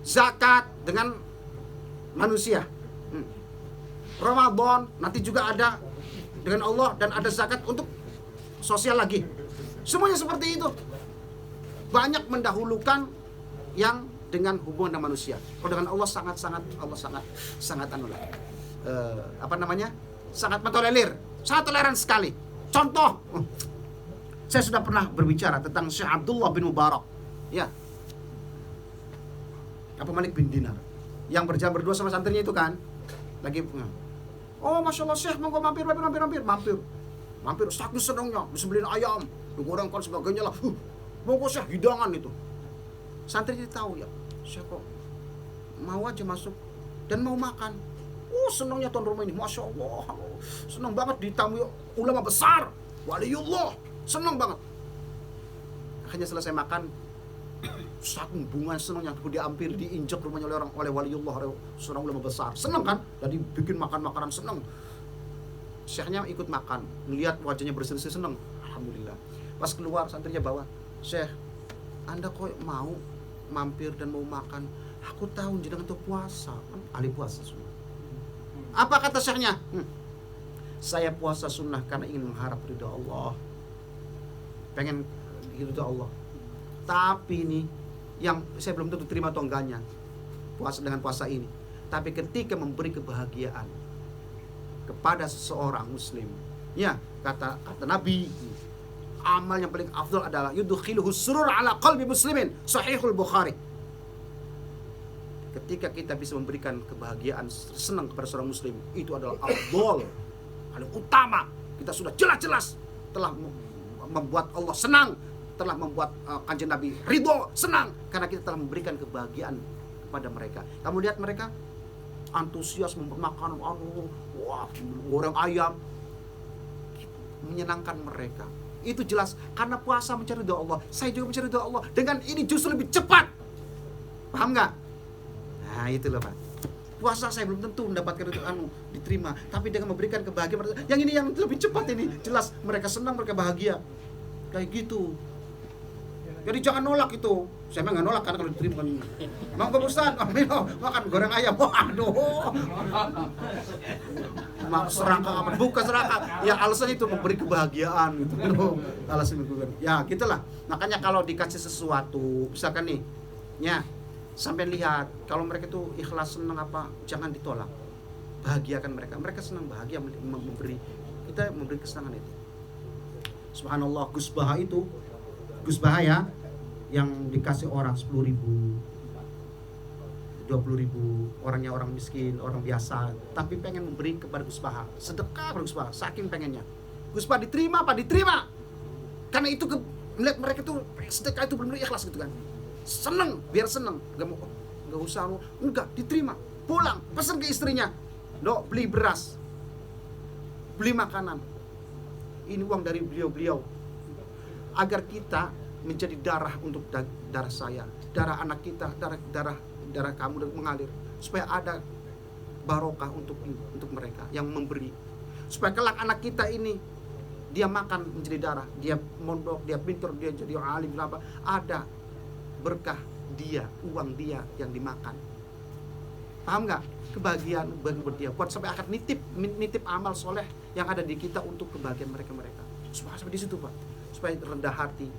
Speaker 1: zakat dengan manusia. Ramadan nanti juga ada dengan Allah dan ada zakat untuk sosial lagi. Semuanya seperti itu. Banyak mendahulukan yang dengan hubungan dengan manusia. Kalau dengan Allah sangat sangat mentolerir, sangat toleran sekali. Contoh, saya sudah pernah berbicara tentang Syekh Abdullah bin Mubarak, ya, apa Malik bin Dinar, yang berjalan berdua sama santrinya itu kan, lagi, oh masya Allah Syekh, mau mampir, saking senangnya, disembelih ayam, digoreng kan sebagainya lah, mau Syekh hidangan itu. Santrinya tahu ya, Syekh kok mau aja masuk dan mau makan. Senangnya tuan rumah ini, masya Allah, senang banget ditamu ulama besar, waliullah, senang banget. Akhirnya selesai makan, saking bunga senangnya, dia hampir diinjak rumahnya oleh waliullah, seorang ulama besar. Senang kan? Jadi bikin makan makanan senang. Syekhnya ikut makan, melihat wajahnya berseri-seri senang. Alhamdulillah. Pas keluar santrinya bawa, Syekh, Anda kok mau mampir dan mau makan? Aku tahu jenengan itu puasa, kan ahli puasa semua. Apa kata syekhnya? Saya puasa sunnah karena ingin mengharap ridha Allah. Pengen ridha Allah. Tapi ini yang saya belum tentu terima atau enggaknya puasa dengan puasa ini. Tapi ketika memberi kebahagiaan kepada seseorang muslim, ya kata Nabi, amal yang paling afdal adalah yudkhiluhu surur ala qalbi muslimin, sahihul Bukhari. Ketika kita bisa memberikan kebahagiaan, senang kepada seorang muslim, itu adalah afdal, paling utama. Kita sudah jelas-jelas telah membuat Allah senang, telah membuat kanjeng Nabi ridho, senang, karena kita telah memberikan kebahagiaan kepada mereka. Kamu lihat mereka antusias memakan, wah, goreng ayam, menyenangkan mereka. Itu jelas karena puasa mencari ridho Allah. Saya juga mencari ridho Allah. Dengan ini justru lebih cepat. Paham nggak? Nah, itu loh Pak. Puasa saya belum tentu mendapatkan ridho diterima, tapi dengan memberikan kebahagiaan, yang ini yang lebih cepat ini. Jelas mereka senang, mereka bahagia. Kayak gitu. Jadi jangan nolak itu. Saya memang nggak nolak kan kalau diterima. Mau ke Ustaz, makan goreng ayam. Waduh. Serangka apa? Bukan serangka. Ya alasan itu memberi kebahagiaan gitu. Alasan itu. Ya gitulah. Makanya kalau dikasih sesuatu, misalkan nih, ya sampai lihat kalau mereka itu ikhlas senang apa, jangan ditolak. Bahagiakan mereka. Mereka senang bahagia memberi. Kita memberi kesenangan itu. Subhanallah, Gus Baha ya, yang dikasih orang 10.000, 20.000, orangnya orang miskin, orang biasa, tapi pengen memberi kepada Gus Baha, sedekah kepada Gus Baha, saking pengennya. Gus Baha diterima, karena itu melihat mereka itu sedekah itu benar-benar ikhlas gitu kan, seneng, biar seneng, nggak usah, enggak, diterima, pulang, pesan ke istrinya, beli beras, beli makanan, ini uang dari beliau, agar kita menjadi darah untuk darah saya, darah anak kita, darah kamu mengalir, supaya ada barokah untuk mereka yang memberi, supaya kelak anak kita ini dia makan menjadi darah, dia mondok, dia pintar, dia jadi alim apa, ada berkah dia, uang dia yang dimakan. Paham nggak? Kebahagiaan buat dia, buat sampai akan nitip amal soleh yang ada di kita untuk kebahagiaan mereka. Supaya sampai di situ Pak, supaya rendah hati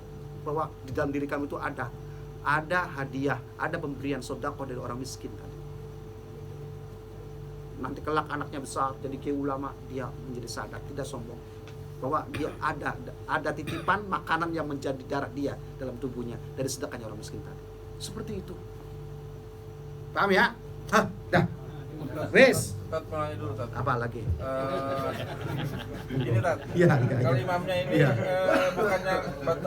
Speaker 1: bahwa di dalam diri kami itu ada hadiah, ada pemberian sedekah dari orang miskin tadi. Nanti kelak anaknya besar jadi kiai ulama, dia menjadi sadar, tidak sombong, bahwa dia ada titipan makanan yang menjadi darah dia dalam tubuhnya dari sedekahnya orang miskin tadi. Seperti itu. Paham ya? Dah. Wes.
Speaker 7: Tat mau nanya dulu Tat.
Speaker 1: Apa lagi?
Speaker 7: Ini Tat.
Speaker 1: Iya.
Speaker 7: Kalau imamnya ini bukannya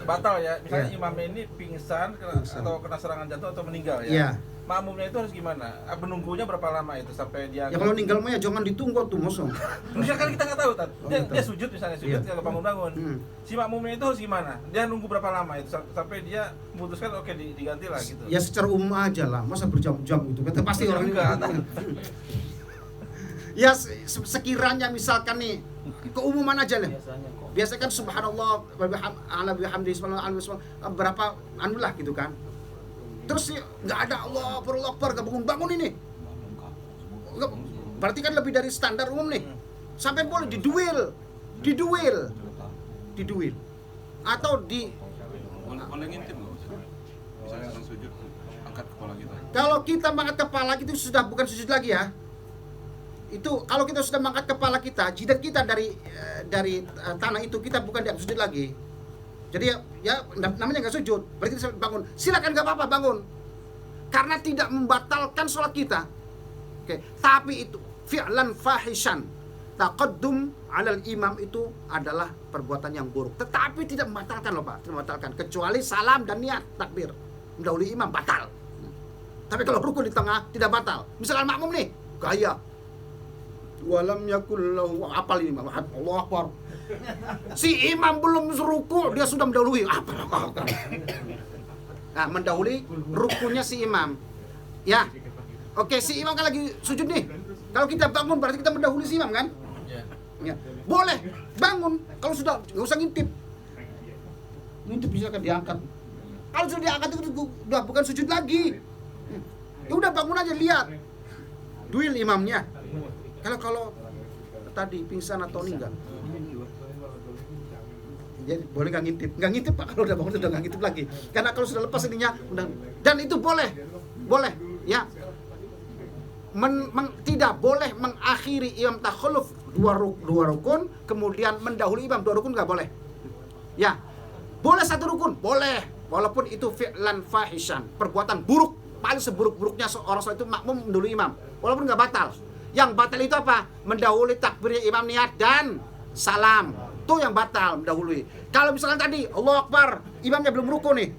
Speaker 7: batal ya. Misalnya imamnya ini pingsan atau kena serangan jantung atau meninggal ya.
Speaker 1: Iya.
Speaker 7: Makmumnya itu harus gimana? Menunggunya berapa lama itu sampai dia?
Speaker 1: Ya kalau meninggal mah ya jangan ditunggu tuh mosong.
Speaker 7: Misalkan kita nggak tahu Tat. Dia sujud misalnya kalau bangun-bangun. Si makmumnya itu harus gimana? Dia nunggu berapa lama itu sampai dia memutuskan oke diganti lah gitu.
Speaker 1: Ya secara umum aja lah, masa berjam-jam gitu. Kata pasti orang enggak. Ya sekiranya misalkan nih keumuman aja lah. Biasanya kan subhanallah ala bihamdi berapa anulah gitu kan. Terus nggak ada Allah Akbar, nggak bangun ini. Berarti kan lebih dari standar umum nih. Sampai boleh diduel. Atau
Speaker 6: boleh ngintip nggak? Misalnya orang sujud, angkat kepala kita.
Speaker 1: Kalau kita mengangkat kepala itu sudah bukan sujud lagi ya. Itu kalau kita sudah mengangkat kepala kita, jidat kita dari tanah itu, kita bukan dianggap sujud lagi. Jadi ya namanya nggak sujud, berarti kita bangun. Silakan nggak apa-apa bangun, karena tidak membatalkan sholat kita. Oke, tapi itu fi'lan fahishan, taqaddum 'alal imam itu adalah perbuatan yang buruk. Tetapi tidak membatalkan loh Pak, tidak membatalkan kecuali salam dan niat takbir mendahului imam batal. Tapi kalau rukun di tengah tidak batal. Misalkan makmum nih, gaya walam yakul lahu, apal ini Allahu Akbar. Si imam belum ruku dia sudah mendahului, apa? Nah, mendahului rukunnya si imam. Ya. Oke, si imam kan lagi sujud nih. Kalau kita bangun berarti kita mendahului si imam kan? Ya. Boleh bangun kalau sudah, nggak usah ngintip. Ngintip bisa kan diangkat. Kalau sudah diangkat itu udah bukan sujud lagi. Ya udah bangun aja, lihat. Duil imamnya. Kalau tadi pingsan atau enggak. Jadi boleh nggak ngintip? Nggak ngintip Pak, kalau udah bangun sudah nggak ngintip lagi. Karena kalau sudah lepas ininya, dan itu boleh, ya. Tidak boleh mengakhiri imam takhalluf dua rukun, kemudian mendahului imam 2 rukun, nggak boleh. Ya, boleh 1 rukun, boleh, walaupun itu fi'lan fahishan, perbuatan buruk, paling seburuk-buruknya seorang sholat itu makmum mendahului imam, walaupun nggak batal. Yang batal itu apa? Mendahului takbirnya imam, niat dan salam. Itu yang batal, mendahului. Kalau misalkan tadi Allahu Akbar, imamnya belum rukun nih,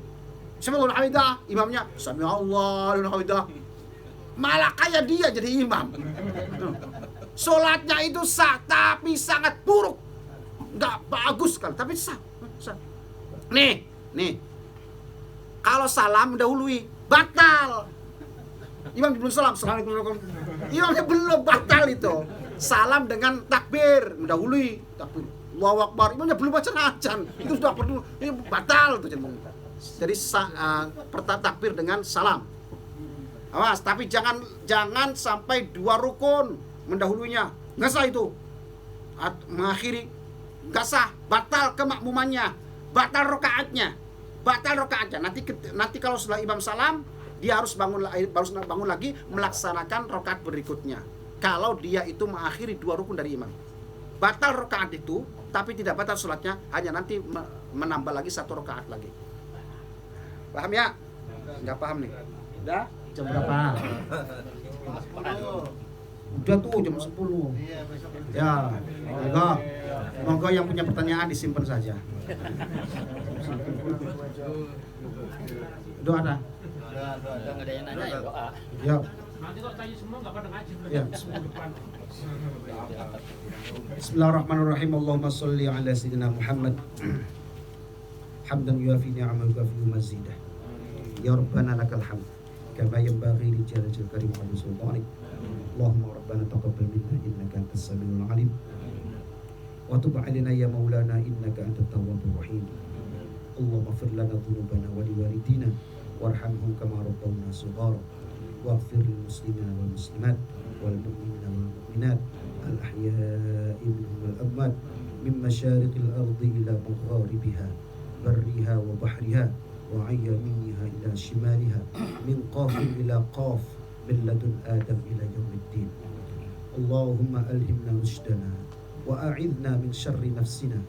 Speaker 1: Sami'allahu liman hamidah, imamnya Sami'allahu liman hamidah, malah kayak dia jadi imam. Sholatnya itu sah, tapi sangat buruk, nggak bagus kan, tapi sah. Nih, kalau salam mendahului, batal. Imam belum salam, assalamualaikum. Imamnya belum, batal itu. Salam dengan takbir, mendahului takbir. Allahu Akbar, imamnya belum baca ajan, itu sudah perlu, ini batal tuh. Jadi takbir dengan salam. Awas, tapi jangan sampai 2 rukun mendahulunya, nggak sah itu. Mengakhiri, nggak sah, batal kemakmumannya, batal rokaatnya. Nanti kalau setelah imam salam, dia harus bangun lagi melaksanakan rokaat berikutnya. Kalau dia itu mengakhiri 2 rukun dari imam, batal rokaat itu, tapi tidak batal sholatnya, hanya nanti menambah lagi 1 rokaat lagi. Paham ya? Nggak paham nih? Udah? Jam berapa? Udah tuh jam 10. Ya, monggo yang punya pertanyaan disimpan saja. Doa ada?
Speaker 2: Udah nggak ada yang nanya ya doa.
Speaker 1: Ya.
Speaker 2: Nanti kok tanya semua nggak pada ngaji.
Speaker 1: Ya. Bismillahirrahmanirrahim. Allahumma sholli ala sayyidina Muhammad. Hamdan yuafi ni'amahu wa yukafi mazidah. Ya Rabbana lakal hamd kama yanbaghi li jalali karim wa sultanik. Allahumma rabbana taqabbal minna innaka antas samiul alim. Wa tub alaina ya maulana innaka antat tawwabur rahim. Allahumma ighfir lana dhunubana wa liwalidina warhamhum kama rabbawna shighara. Waghfir lil muslimina wal muslimat wal mu'minina wal mu'minat al ahya'i minhum wal amwat min masyariqil ardi ila magharibiha barriha wa bahriha wa ayyaminiha ila shimaliha min qafin ila qaf min ladun adam ila yaumiddin. Allahumma alhimna rushdana wa a'idna min syarri nafsina.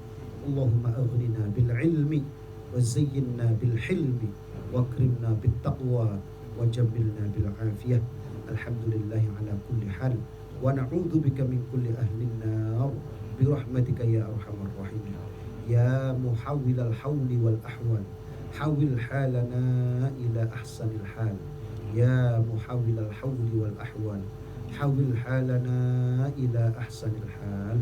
Speaker 1: Allahumma aghnina bil ilmi wa zayyinna bil hilmi wa akrimna bit taqwa wa jamilna bil afiyah. Alhamdulillahi ala kulli hal wa na'udzu bika min kulli ahlin nar bi rahmatika ya arhamar rahimin. Ya muhawwil al-hawli wal ahwal hawil halana ila ahsanil hal. Ya muhawwil al-hawli wal ahwal hawil halana ila ahsanil hal.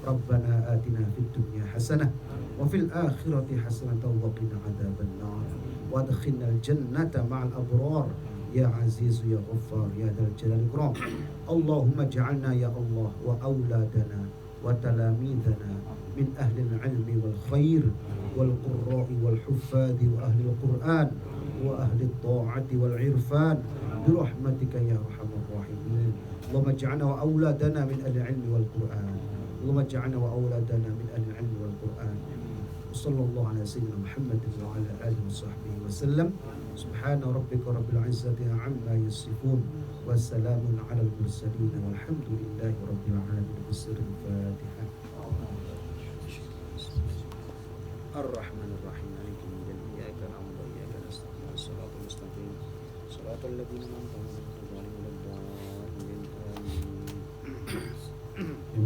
Speaker 1: Rabbana atina fid dunya hasanah wa fil akhirati hasanatan wa qina adzaban nar wa adkhilnal jannata ma'al abrar ya aziz ya ghaffar ya dzal jalali wal ikram. Allahumma ij'alna ya Allah wa auladana wa talamidana min ahli al-ilmi wal khair wal qurra'i wal huffadhi wa ahli al-Qur'an wa ahli at-ta'ati wal irfan bi rahmatika ya arhamar rahimin. Allahumma ij'alna wa auladana min ahli al-ilmi wal Qur'an. Allahumma ij'alna wa auladana min ahli al-ilmi wal Qur'an. Sallallahu ala sayyidina Muhammad wa ala alihi wa sahbihi wa sallam. Subhana rabbika rabbil izzati amma yasifun wa salamun ala al-mursalin walhamdulillahi rabbil alamin. Bismillahir Fatihah. Ar-Rahmanir Rahim. Maliki yawmiddin. Iyyaka na'budu wa iyyaka nasta'in. Shiratal mustaqim. Shiratal ladzina an'amta 'alaihim